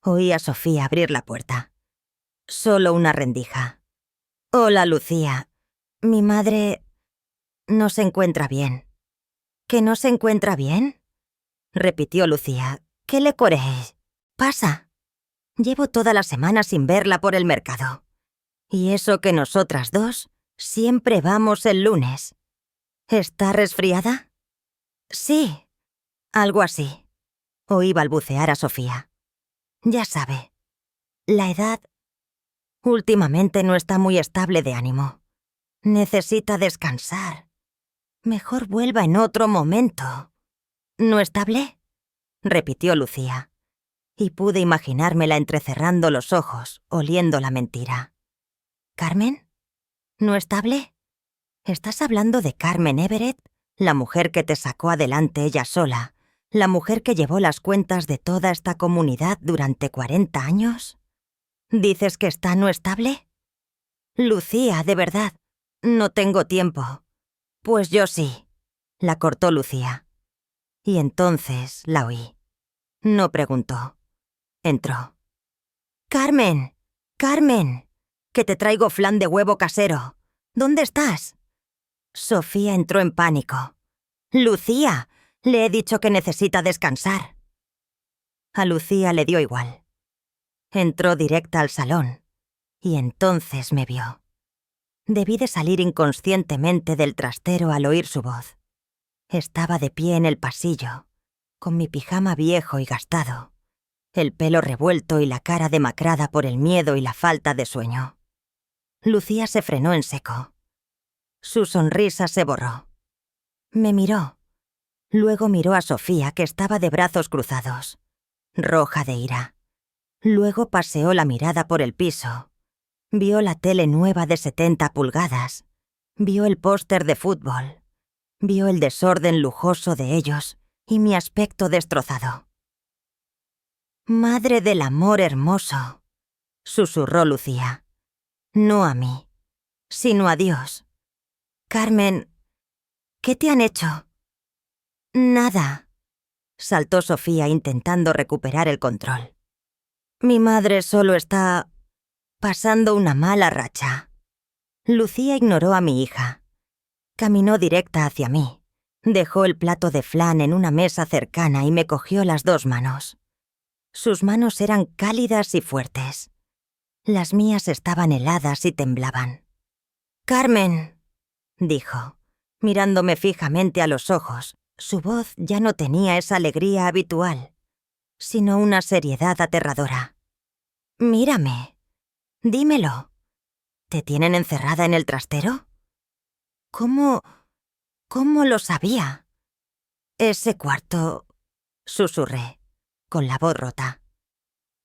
Oí a Sofía abrir la puerta. Solo una rendija. «Hola, Lucía. Mi madre no se encuentra bien». «¿Que no se encuentra bien?», repitió Lucía. «¿Qué le queréis? Pasa. Llevo toda la semana sin verla por el mercado. Y eso que nosotras dos Siempre vamos el lunes. ¿Está resfriada? Sí, algo así. Oí balbucear a Sofía. Ya sabe, la edad últimamente no está muy estable de ánimo. Necesita descansar. Mejor vuelva en otro momento. ¿No estable? Repitió Lucía, y pude imaginármela entrecerrando los ojos, oliendo la mentira. ¿Carmen? ¿No estable? ¿Estás hablando de Carmen Everett, la mujer que te sacó adelante ella sola, la mujer que llevó las cuentas de toda esta comunidad durante 40 años? ¿Dices que está no estable? Lucía, de verdad, no tengo tiempo. Pues yo sí, la cortó Lucía. Y entonces la oí. No preguntó. Entró. ¡Carmen! ¡Carmen! Que te traigo flan de huevo casero. ¿Dónde estás? Sofía entró en pánico. ¡Lucía! Le he dicho que necesita descansar. A Lucía le dio igual. Entró directa al salón y entonces me vio. Debí de salir inconscientemente del trastero al oír su voz. Estaba de pie en el pasillo, con mi pijama viejo y gastado, el pelo revuelto y la cara demacrada por el miedo y la falta de sueño. Lucía se frenó en seco. Su sonrisa se borró. Me miró. Luego miró a Sofía, que estaba de brazos cruzados, roja de ira. Luego paseó la mirada por el piso. Vio la tele nueva de 70 pulgadas. Vio el póster de fútbol. Vio el desorden lujoso de ellos y mi aspecto destrozado. «Madre del amor hermoso», susurró Lucía. «No a mí, sino a Dios. Carmen, ¿qué te han hecho?» «Nada», saltó Sofía intentando recuperar el control. «Mi madre solo está pasando una mala racha». Lucía ignoró a mi hija. Caminó directa hacia mí. Dejó el plato de flan en una mesa cercana y me cogió las 2 manos. Sus manos eran cálidas y fuertes. Las mías estaban heladas y temblaban. «Carmen», dijo, mirándome fijamente a los ojos. Su voz ya no tenía esa alegría habitual, sino una seriedad aterradora. «Mírame. Dímelo. ¿Te tienen encerrada en el trastero?» «¿Cómo lo sabía?» «Ese cuarto», susurré, con la voz rota.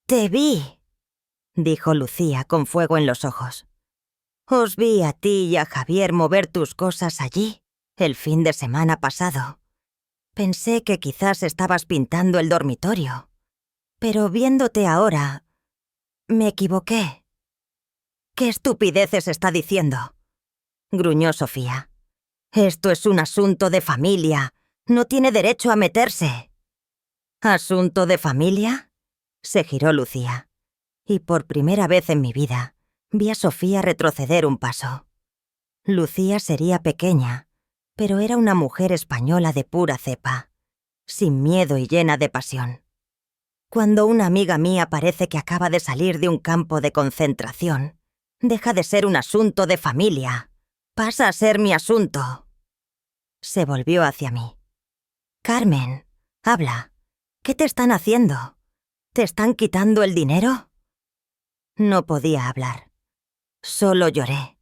«Te vi», dijo Lucía con fuego en los ojos. «Os vi a ti y a Javier mover tus cosas allí el fin de semana pasado. Pensé que quizás estabas pintando el dormitorio, pero viéndote ahora, me equivoqué». «¿Qué estupideces está diciendo?», gruñó Sofía. «Esto es un asunto de familia. No tiene derecho a meterse». «¿Asunto de familia?», se giró Lucía. Y por primera vez en mi vida, vi a Sofía retroceder un paso. Lucía sería pequeña, pero era una mujer española de pura cepa, sin miedo y llena de pasión. Cuando una amiga mía parece que acaba de salir de un campo de concentración, deja de ser un asunto de familia. Pasa a ser mi asunto. Se volvió hacia mí. «Carmen, habla. ¿Qué te están haciendo? ¿Te están quitando el dinero?» No podía hablar. Solo lloré.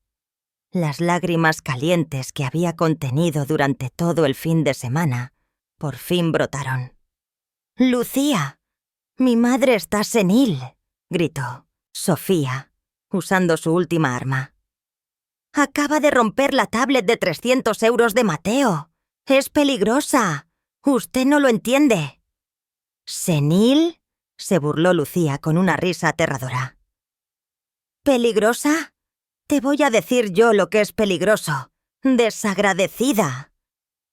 Las lágrimas calientes que había contenido durante todo el fin de semana por fin brotaron. «Lucía, mi madre está senil», gritó Sofía, usando su última arma. «Acaba de romper la tablet de 300 euros de Mateo. Es peligrosa. Usted no lo entiende». «¿Senil?», se burló Lucía con una risa aterradora. «¿Peligrosa? Te voy a decir yo lo que es peligroso. Desagradecida.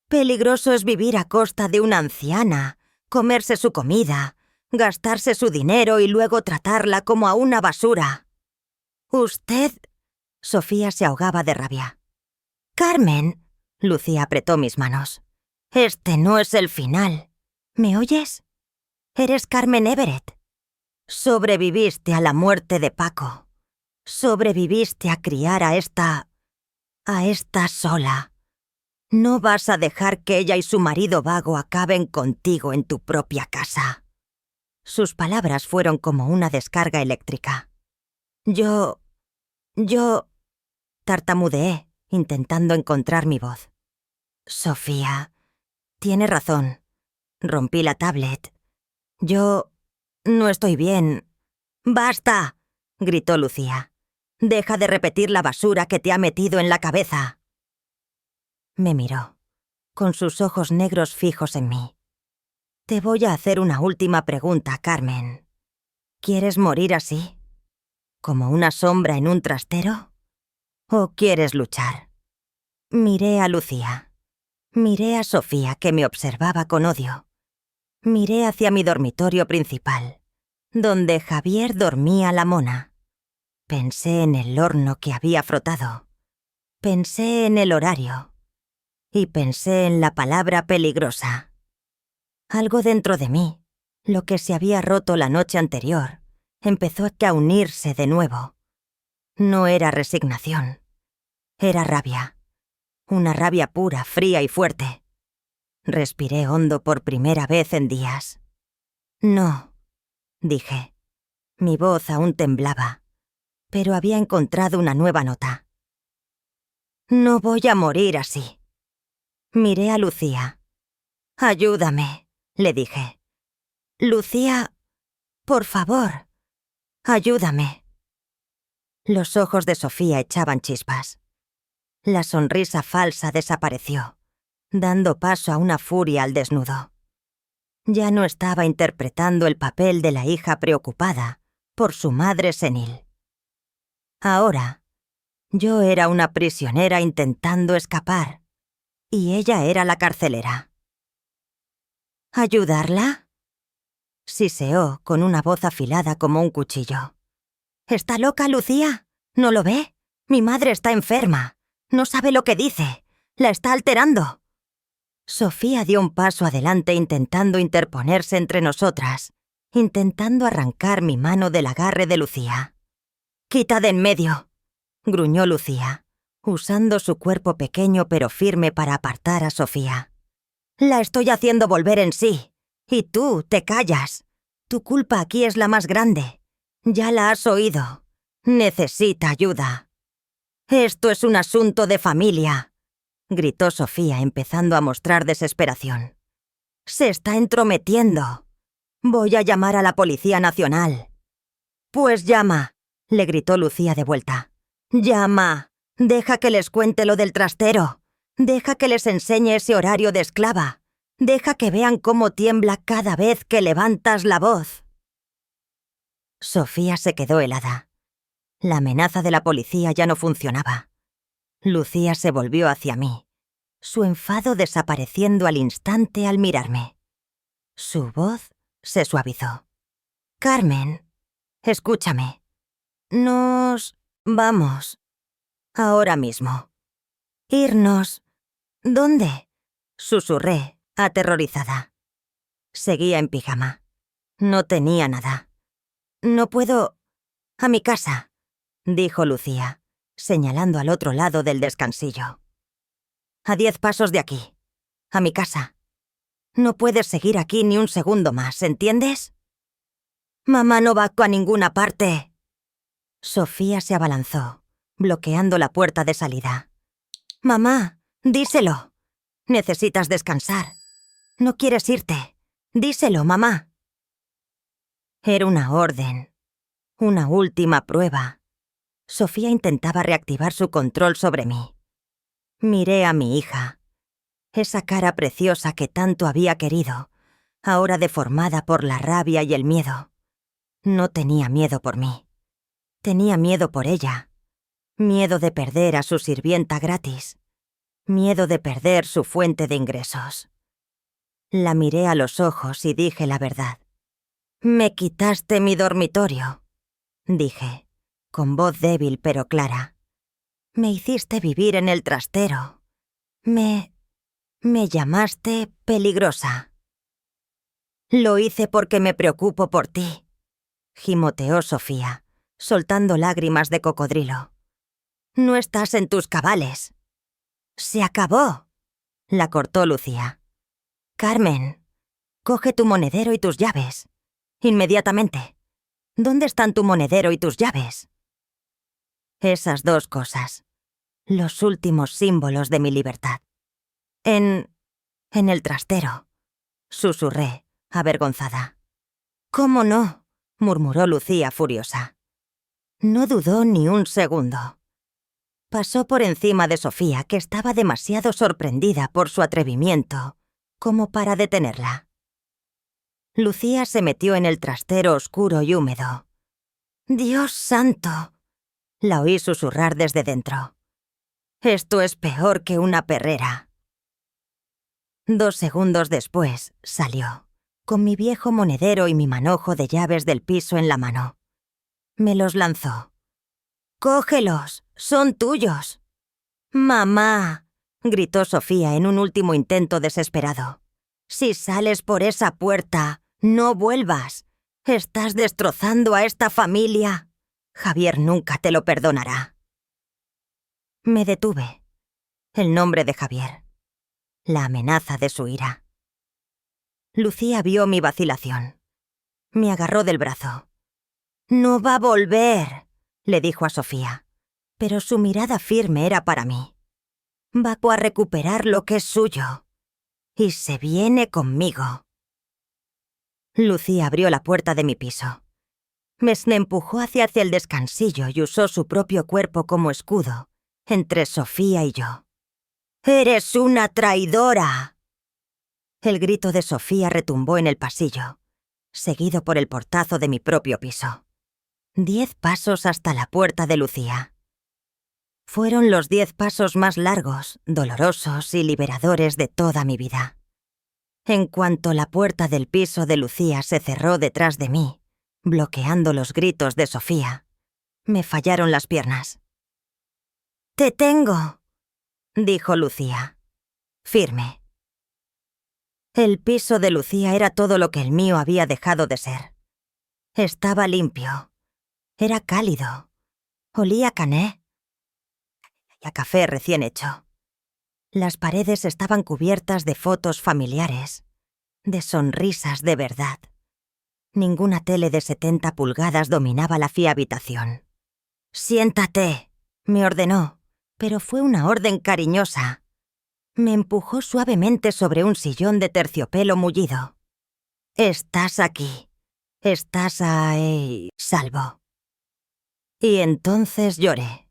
Peligroso es vivir a costa de una anciana, comerse su comida, gastarse su dinero y luego tratarla como a una basura. Usted...» Sofía se ahogaba de rabia. «Carmen», Lucía apretó mis manos. «Este no es el final. ¿Me oyes? Eres Carmen Everett. Sobreviviste a la muerte de Paco. Sobreviviste a criar a esta estás sola. No vas a dejar que ella y su marido vago acaben contigo en tu propia casa. Sus palabras fueron como una descarga eléctrica. Yo... tartamudeé, intentando encontrar mi voz. Sofía, tiene razón. Rompí la tablet. Yo... no estoy bien. ¡Basta!, gritó Lucía. Deja de repetir la basura que te ha metido en la cabeza. Me miró, con sus ojos negros fijos en mí. Te voy a hacer una última pregunta, Carmen. ¿Quieres morir así? ¿Como una sombra en un trastero? ¿O quieres luchar? Miré a Lucía. Miré a Sofía, que me observaba con odio. Miré hacia mi dormitorio principal, donde Javier dormía la mona. Pensé en el horno que había frotado. Pensé en el horario. Y pensé en la palabra peligrosa. Algo dentro de mí, lo que se había roto la noche anterior, empezó a unirse de nuevo. No era resignación. Era rabia. Una rabia pura, fría y fuerte. Respiré hondo por primera vez en días. No, dije. Mi voz aún temblaba, pero había encontrado una nueva nota. No voy a morir así. Miré a Lucía. Ayúdame, le dije. Lucía, por favor, ayúdame. Los ojos de Sofía echaban chispas. La sonrisa falsa desapareció, dando paso a una furia al desnudo. Ya no estaba interpretando el papel de la hija preocupada por su madre senil. Ahora, yo era una prisionera intentando escapar, y ella era la carcelera. ¿Ayudarla?, siseó con una voz afilada como un cuchillo. ¿Está loca, Lucía? ¿No lo ve? Mi madre está enferma. No sabe lo que dice. La está alterando. Sofía dio un paso adelante intentando interponerse entre nosotras, intentando arrancar mi mano del agarre de Lucía. «¡Quita de en medio!», gruñó Lucía, usando su cuerpo pequeño pero firme para apartar a Sofía. «La estoy haciendo volver en sí. Y tú te callas. Tu culpa aquí es la más grande. Ya la has oído. Necesita ayuda». «Esto es un asunto de familia», gritó Sofía, empezando a mostrar desesperación. «Se está entrometiendo. Voy a llamar a la Policía Nacional». «Pues llama», le gritó Lucía de vuelta. «Llama. Deja que les cuente lo del trastero. Deja que les enseñe ese horario de esclava. Deja que vean cómo tiembla cada vez que levantas la voz». Sofía se quedó helada. La amenaza de la policía ya no funcionaba. Lucía se volvió hacia mí, su enfado desapareciendo al instante al mirarme. Su voz se suavizó. «Carmen, escúchame. Nos vamos. Ahora mismo. Irnos. ¿Dónde?», susurré, aterrorizada. Seguía en pijama. No tenía nada. «No puedo... a mi casa», dijo Lucía, señalando al otro lado del descansillo. «A 10 pasos de aquí. A mi casa. No puedes seguir aquí ni un segundo más, ¿entiendes?» «Mamá no va a ninguna parte». Sofía se abalanzó, bloqueando la puerta de salida. «Mamá, díselo. Necesitas descansar. No quieres irte. Díselo, mamá». Era una orden. Una última prueba. Sofía intentaba reactivar su control sobre mí. Miré a mi hija. Esa cara preciosa que tanto había querido, ahora deformada por la rabia y el miedo. No tenía miedo por mí. Tenía miedo por ella. Miedo de perder a su sirvienta gratis. Miedo de perder su fuente de ingresos. La miré a los ojos y dije la verdad. «Me quitaste mi dormitorio», dije, con voz débil pero clara. «Me hiciste vivir en el trastero. Me llamaste peligrosa». «Lo hice porque me preocupo por ti», gimoteó Sofía, soltando lágrimas de cocodrilo. No estás en tus cabales. Se acabó. La cortó Lucía. Carmen, coge tu monedero y tus llaves. Inmediatamente. ¿Dónde están tu monedero y tus llaves? Esas dos cosas. Los últimos símbolos de mi libertad. En el trastero. Susurré, avergonzada. ¿Cómo no?, murmuró Lucía furiosa. No dudó ni un segundo. Pasó por encima de Sofía, que estaba demasiado sorprendida por su atrevimiento como para detenerla. Lucía se metió en el trastero oscuro y húmedo. «¡Dios santo!», la oí susurrar desde dentro. «Esto es peor que una perrera». 2 segundos después salió, con mi viejo monedero y mi manojo de llaves del piso en la mano. Me los lanzó. «¡Cógelos! ¡Son tuyos!». «¡Mamá!», gritó Sofía en un último intento desesperado. «Si sales por esa puerta, no vuelvas. Estás destrozando a esta familia. Javier nunca te lo perdonará». Me detuve. El nombre de Javier. La amenaza de su ira. Lucía vio mi vacilación. Me agarró del brazo. «No va a volver», le dijo a Sofía, pero su mirada firme era para mí. «Va a recuperar lo que es suyo. Y se viene conmigo». Lucía abrió la puerta de mi piso. Me empujó hacia el descansillo y usó su propio cuerpo como escudo entre Sofía y yo. «¡Eres una traidora!». El grito de Sofía retumbó en el pasillo, seguido por el portazo de mi propio piso. 10 pasos hasta la puerta de Lucía. Fueron los 10 pasos más largos, dolorosos y liberadores de toda mi vida. En cuanto la puerta del piso de Lucía se cerró detrás de mí, bloqueando los gritos de Sofía, me fallaron las piernas. «Te tengo», dijo Lucía, firme. El piso de Lucía era todo lo que el mío había dejado de ser. Estaba limpio. Era cálido. Olía a cané y a café recién hecho. Las paredes estaban cubiertas de fotos familiares, de sonrisas de verdad. Ninguna tele de 70 pulgadas dominaba la habitación. «Siéntate», me ordenó, pero fue una orden cariñosa. Me empujó suavemente sobre un sillón de terciopelo mullido. «Estás aquí. Estás a salvo». Y entonces lloré.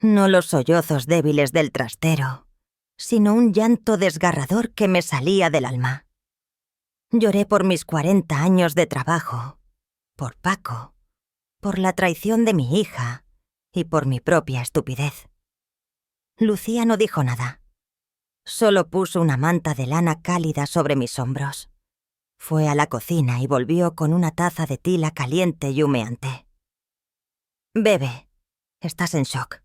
No los sollozos débiles del trastero, sino un llanto desgarrador que me salía del alma. Lloré por mis 40 años de trabajo, por Paco, por la traición de mi hija y por mi propia estupidez. Lucía no dijo nada. Solo puso una manta de lana cálida sobre mis hombros. Fue a la cocina y volvió con una taza de tila caliente y humeante. «Bebe. Estás en shock».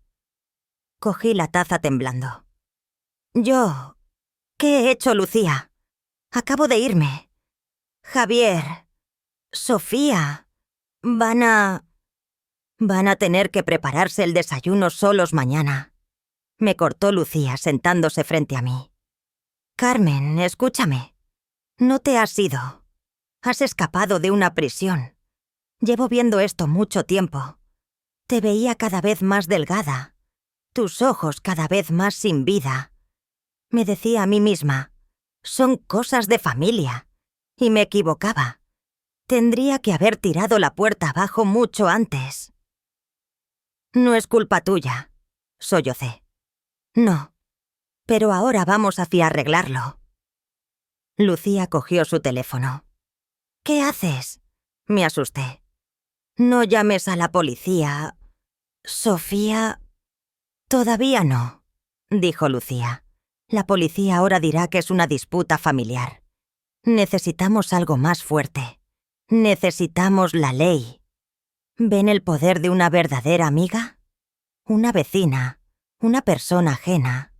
Cogí la taza temblando. «Yo... ¿Qué he hecho, Lucía? Acabo de irme. Javier... Sofía... Van a tener que prepararse el desayuno solos mañana», me cortó Lucía sentándose frente a mí. «Carmen, escúchame. No te has ido. Has escapado de una prisión. Llevo viendo esto mucho tiempo. Te veía cada vez más delgada, tus ojos cada vez más sin vida. Me decía a mí misma, son cosas de familia, y me equivocaba. Tendría que haber tirado la puerta abajo mucho antes». «No es culpa tuya», sollocé. «No, pero ahora vamos hacia arreglarlo». Lucía cogió su teléfono. «¿Qué haces?», me asusté. «No llames a la policía. Sofía...». «Todavía no», dijo Lucía. «La policía ahora dirá que es una disputa familiar. Necesitamos algo más fuerte. Necesitamos la ley. ¿Ven el poder de una verdadera amiga? Una vecina, una persona ajena,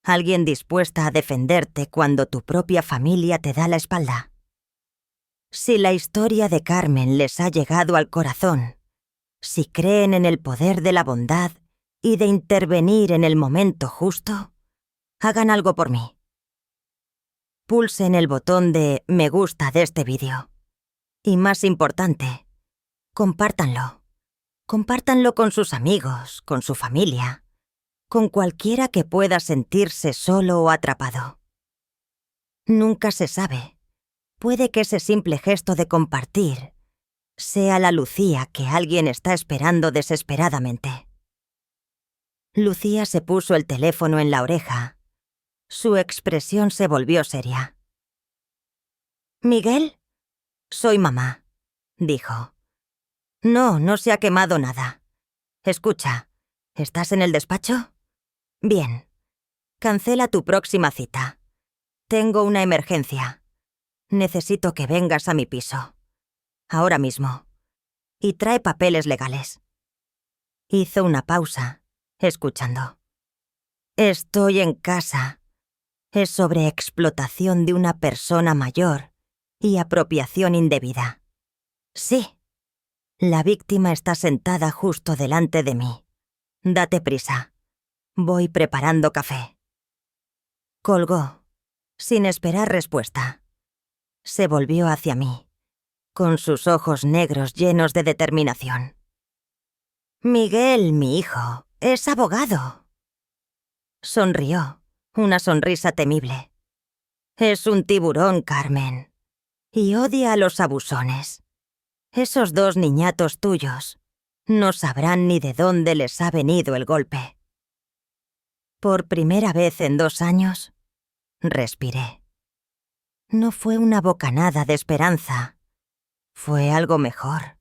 alguien dispuesta a defenderte cuando tu propia familia te da la espalda. Si la historia de Carmen les ha llegado al corazón, si creen en el poder de la bondad y de intervenir en el momento justo, hagan algo por mí. Pulsen el botón de me gusta de este vídeo. Y más importante, compártanlo. Compártanlo con sus amigos, con su familia, con cualquiera que pueda sentirse solo o atrapado. Nunca se sabe. Puede que ese simple gesto de compartir sea la Lucía que alguien está esperando desesperadamente. Lucía se puso el teléfono en la oreja. Su expresión se volvió seria. «¿Miguel? Soy mamá», dijo. No se ha quemado nada. Escucha, ¿estás en el despacho? Bien. Cancela tu próxima cita. Tengo una emergencia. Necesito que vengas a mi piso. Ahora mismo. Y trae papeles legales. Hizo una pausa, escuchando. Estoy en casa. Es sobre explotación de una persona mayor y apropiación indebida. Sí. La víctima está sentada justo delante de mí. Date prisa. Voy preparando café. Colgó, sin esperar respuesta. Se volvió hacia mí, con sus ojos negros llenos de determinación. «Miguel, mi hijo, es abogado». Sonrió, una sonrisa temible. «Es un tiburón, Carmen, y odia a los abusones. Esos dos niñatos tuyos no sabrán ni de dónde les ha venido el golpe». Por primera vez en 2 años, respiré. No fue una bocanada de esperanza. Fue algo mejor.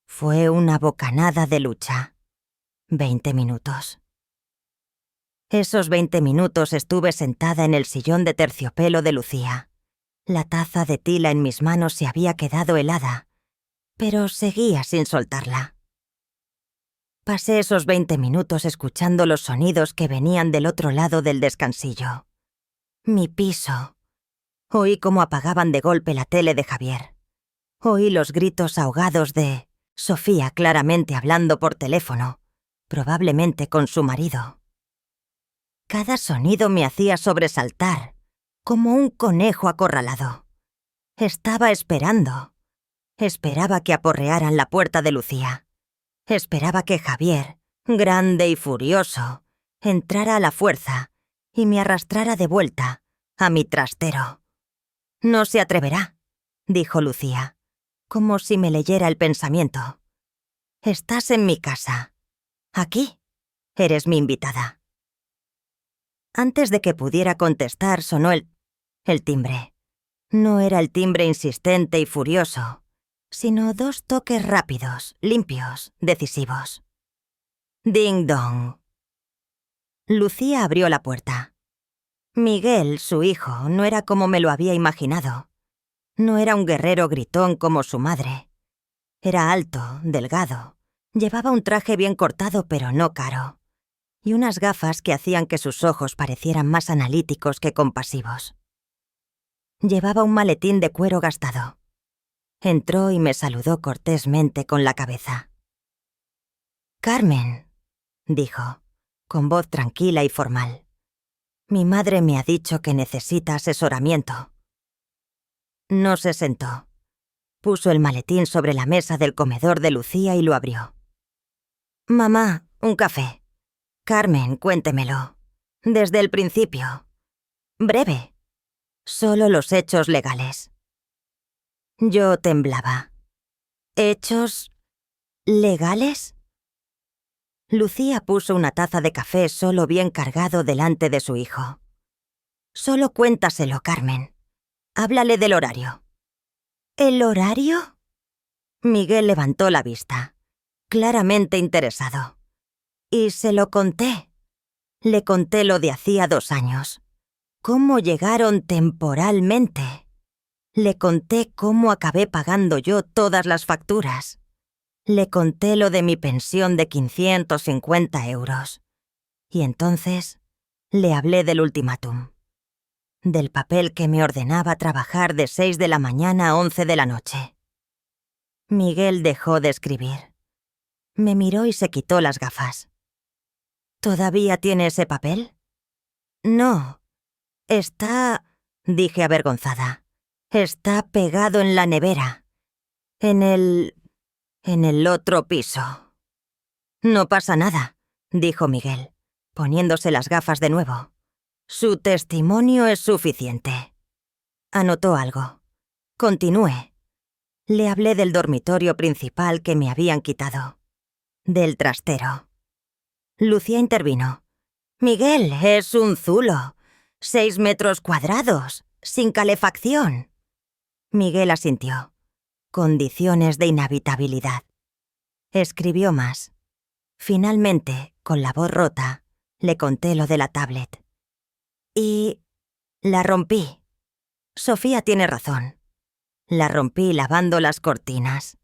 Fue una bocanada de lucha. 20 minutos. Esos 20 minutos estuve sentada en el sillón de terciopelo de Lucía. La taza de tila en mis manos se había quedado helada, pero seguía sin soltarla. Pasé esos 20 minutos escuchando los sonidos que venían del otro lado del descansillo. Mi piso. Oí cómo apagaban de golpe la tele de Javier. Oí los gritos ahogados de Sofía claramente hablando por teléfono, probablemente con su marido. Cada sonido me hacía sobresaltar, como un conejo acorralado. Estaba esperando. Esperaba que aporrearan la puerta de Lucía. Esperaba que Javier, grande y furioso, entrara a la fuerza y me arrastrara de vuelta a mi trastero. «No se atreverá», dijo Lucía, como si me leyera el pensamiento. «Estás en mi casa. Aquí. Eres mi invitada». Antes de que pudiera contestar sonó el timbre. No era el timbre insistente y furioso, sino 2 toques rápidos, limpios, decisivos. «Ding dong». Lucía abrió la puerta. Miguel, su hijo, no era como me lo había imaginado. No era un guerrero gritón como su madre. Era alto, delgado. Llevaba un traje bien cortado pero no caro. Y unas gafas que hacían que sus ojos parecieran más analíticos que compasivos. Llevaba un maletín de cuero gastado. Entró y me saludó cortésmente con la cabeza. «Carmen», dijo, con voz tranquila y formal. «Mi madre me ha dicho que necesita asesoramiento». No se sentó. Puso el maletín sobre la mesa del comedor de Lucía y lo abrió. «Mamá, un café. Carmen, cuéntemelo. Desde el principio. Breve. Solo los hechos legales». Yo temblaba. «¿Hechos legales?» Lucía puso una taza de café solo bien cargado delante de su hijo. «Solo cuéntaselo, Carmen. Háblale del horario». «¿El horario?» Miguel levantó la vista, claramente interesado. Y se lo conté. Le conté lo de hacía 2 años. Cómo llegaron temporalmente. Le conté cómo acabé pagando yo todas las facturas. Le conté lo de mi pensión de 550 euros. Y entonces le hablé del ultimátum. Del papel que me ordenaba trabajar de 6 de la mañana a 11 de la noche. Miguel dejó de escribir. Me miró y se quitó las gafas. ¿Todavía tiene ese papel? No. Está... dije avergonzada. Está pegado en la nevera. En el otro piso. No pasa nada, dijo Miguel, poniéndose las gafas de nuevo. Su testimonio es suficiente. Anotó algo. Continúe. Le hablé del dormitorio principal que me habían quitado. Del trastero. Lucía intervino. Miguel, es un zulo. 6 metros cuadrados, sin calefacción. Miguel asintió. Condiciones de inhabitabilidad. Escribió más. Finalmente, con la voz rota, le conté lo de la tablet. Y... la rompí. Sofía tiene razón. La rompí lavando las cortinas.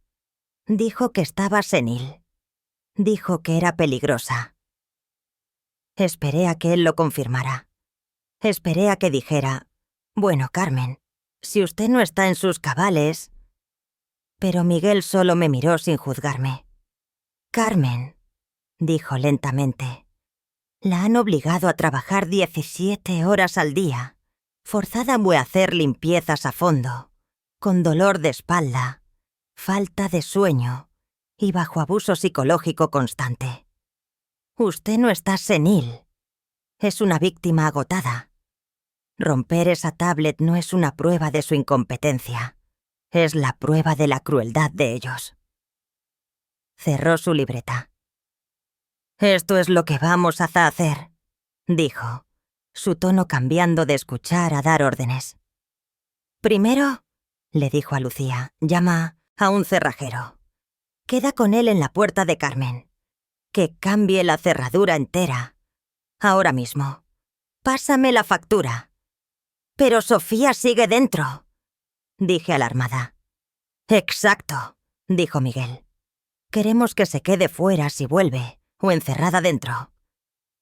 Dijo que estaba senil. Dijo que era peligrosa. Esperé a que él lo confirmara. Esperé a que dijera, bueno, Carmen, si usted no está en sus cabales... Pero Miguel solo me miró sin juzgarme. Carmen, dijo lentamente, la han obligado a trabajar 17 horas al día, forzada a hacer limpiezas a fondo, con dolor de espalda, falta de sueño y bajo abuso psicológico constante. Usted no está senil. Es una víctima agotada. Romper esa tablet no es una prueba de su incompetencia. Es la prueba de la crueldad de ellos. Cerró su libreta. «Esto es lo que vamos a hacer», dijo, su tono cambiando de escuchar a dar órdenes. «Primero», le dijo a Lucía, «llama a un cerrajero. Queda con él en la puerta de Carmen. Que cambie la cerradura entera. Ahora mismo. Pásame la factura». «Pero Sofía sigue dentro», dije alarmada. «Exacto», dijo Miguel. «Queremos que se quede fuera si vuelve, o encerrada dentro.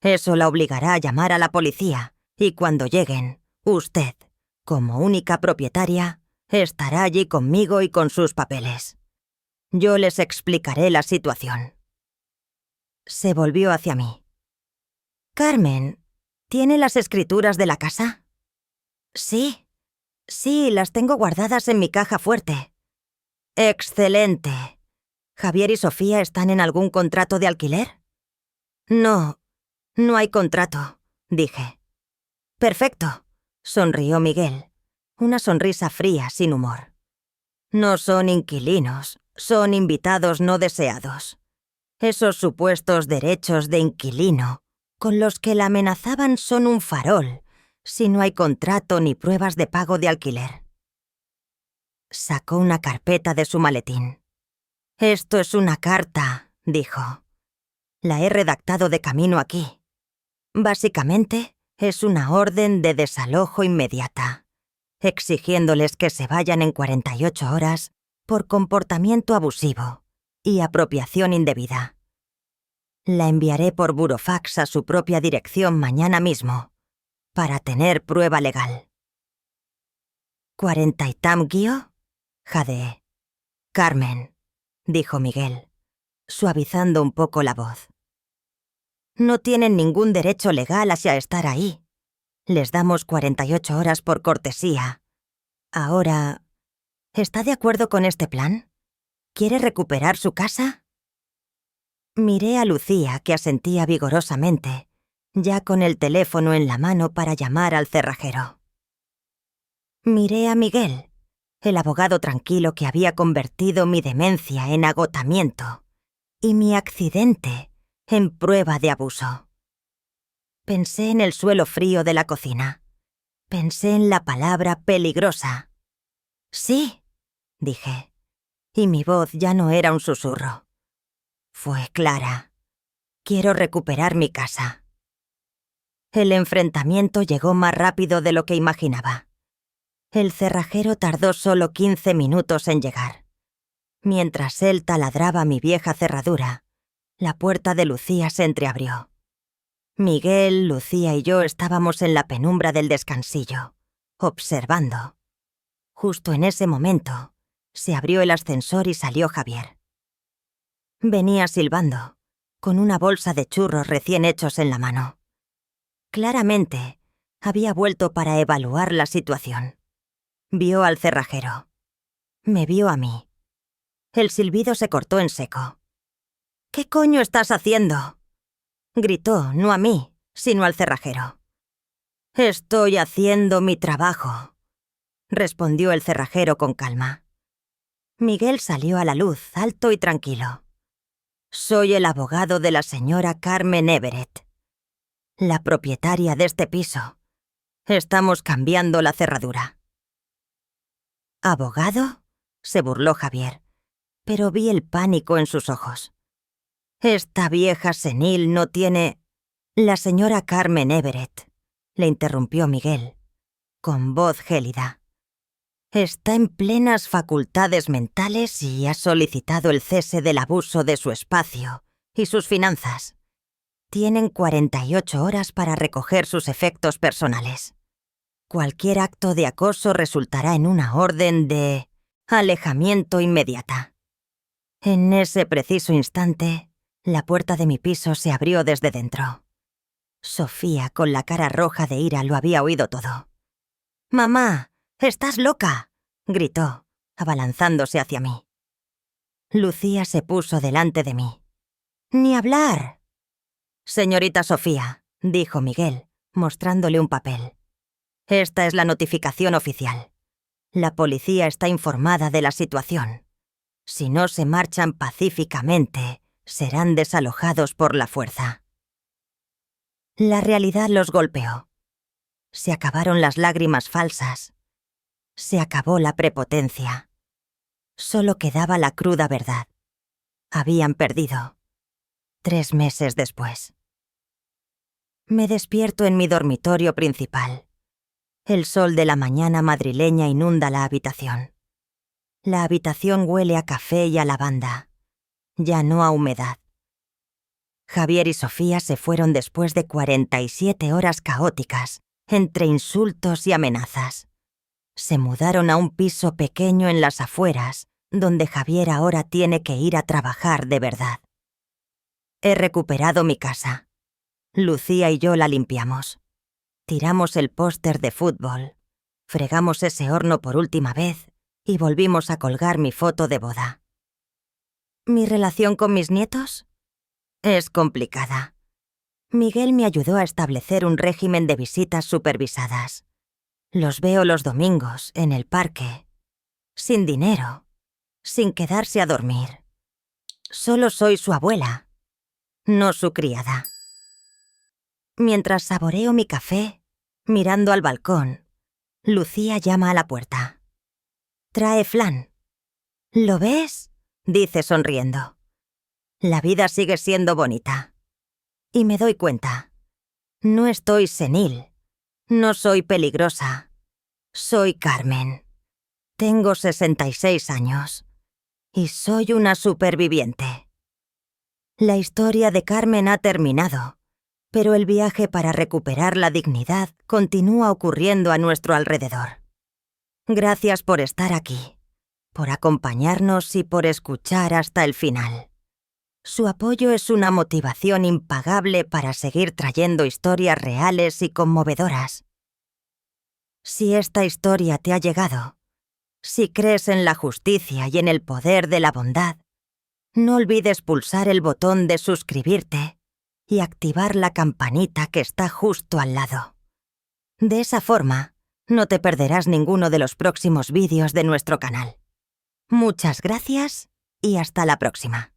Eso la obligará a llamar a la policía, y cuando lleguen, usted, como única propietaria, estará allí conmigo y con sus papeles. Yo les explicaré la situación». Se volvió hacia mí. «Carmen, ¿tiene las escrituras de la casa?» «Sí. Sí, las tengo guardadas en mi caja fuerte». «Excelente. ¿Javier y Sofía están en algún contrato de alquiler?» «No, no hay contrato», dije. «Perfecto», sonrió Miguel, una sonrisa fría sin humor. «No son inquilinos, son invitados no deseados. Esos supuestos derechos de inquilino con los que la amenazaban son un farol si no hay contrato ni pruebas de pago de alquiler». Sacó una carpeta de su maletín. «Esto es una carta», dijo. «La he redactado de camino aquí. Básicamente, es una orden de desalojo inmediata, exigiéndoles que se vayan en 48 horas por comportamiento abusivo y apropiación indebida. La enviaré por burofax a su propia dirección mañana mismo, para tener prueba legal». «¿40 guío?» jadeé. «Carmen», dijo Miguel, suavizando un poco la voz. «No tienen ningún derecho legal hacia estar ahí. Les damos 48 horas por cortesía. Ahora, ¿está de acuerdo con este plan? ¿Quiere recuperar su casa?» Miré a Lucía, que asentía vigorosamente, ya con el teléfono en la mano para llamar al cerrajero. Miré a Miguel, el abogado tranquilo que había convertido mi demencia en agotamiento y mi accidente en prueba de abuso. Pensé en el suelo frío de la cocina. Pensé en la palabra peligrosa. «Sí», dije, y mi voz ya no era un susurro. Fue clara. «Quiero recuperar mi casa». El enfrentamiento llegó más rápido de lo que imaginaba. El cerrajero tardó solo 15 minutos en llegar. Mientras él taladraba mi vieja cerradura, la puerta de Lucía se entreabrió. Miguel, Lucía y yo estábamos en la penumbra del descansillo, observando. Justo en ese momento, se abrió el ascensor y salió Javier. Venía silbando, con una bolsa de churros recién hechos en la mano. Claramente, había vuelto para evaluar la situación. Vio al cerrajero. Me vio a mí. El silbido se cortó en seco. «¿Qué coño estás haciendo?», gritó, no a mí, sino al cerrajero. «Estoy haciendo mi trabajo», respondió el cerrajero con calma. Miguel salió a la luz, alto y tranquilo. «Soy el abogado de la señora Carmen Everett, la propietaria de este piso. Estamos cambiando la cerradura». «¿Abogado?», se burló Javier, pero vi el pánico en sus ojos. «Esta vieja senil no tiene...». «La señora Carmen Everett», le interrumpió Miguel, con voz gélida. «Está en plenas facultades mentales y ha solicitado el cese del abuso de su espacio y sus finanzas. Tienen 48 horas para recoger sus efectos personales. Cualquier acto de acoso resultará en una orden de alejamiento inmediata». En ese preciso instante, la puerta de mi piso se abrió desde dentro. Sofía, con la cara roja de ira, lo había oído todo. «¡Mamá! ¡Estás loca!», gritó, abalanzándose hacia mí. Lucía se puso delante de mí. «¡Ni hablar!». «Señorita Sofía», dijo Miguel, mostrándole un papel. «Esta es la notificación oficial. La policía está informada de la situación. Si no se marchan pacíficamente, serán desalojados por la fuerza». La realidad los golpeó. Se acabaron las lágrimas falsas. Se acabó la prepotencia. Solo quedaba la cruda verdad. Habían perdido. 3 meses después. Me despierto en mi dormitorio principal. El sol de la mañana madrileña inunda la habitación. La habitación huele a café y a lavanda, ya no a humedad. Javier y Sofía se fueron después de 47 horas caóticas, entre insultos y amenazas. Se mudaron a un piso pequeño en las afueras, donde Javier ahora tiene que ir a trabajar de verdad. He recuperado mi casa. Lucía y yo la limpiamos. Tiramos el póster de fútbol, fregamos ese horno por última vez y volvimos a colgar mi foto de boda. ¿Mi relación con mis nietos? Es complicada. Miguel me ayudó a establecer un régimen de visitas supervisadas. Los veo los domingos, en el parque, sin dinero, sin quedarse a dormir. Solo soy su abuela, no su criada. Mientras saboreo mi café, mirando al balcón, Lucía llama a la puerta. «Trae flan». «¿Lo ves?», dice sonriendo. La vida sigue siendo bonita. Y me doy cuenta. No estoy senil. No soy peligrosa. Soy Carmen. Tengo 66 años. Y soy una superviviente. La historia de Carmen ha terminado, pero el viaje para recuperar la dignidad continúa ocurriendo a nuestro alrededor. Gracias por estar aquí, por acompañarnos y por escuchar hasta el final. Su apoyo es una motivación impagable para seguir trayendo historias reales y conmovedoras. Si esta historia te ha llegado, si crees en la justicia y en el poder de la bondad, no olvides pulsar el botón de suscribirte y activar la campanita que está justo al lado. De esa forma, no te perderás ninguno de los próximos vídeos de nuestro canal. Muchas gracias y hasta la próxima.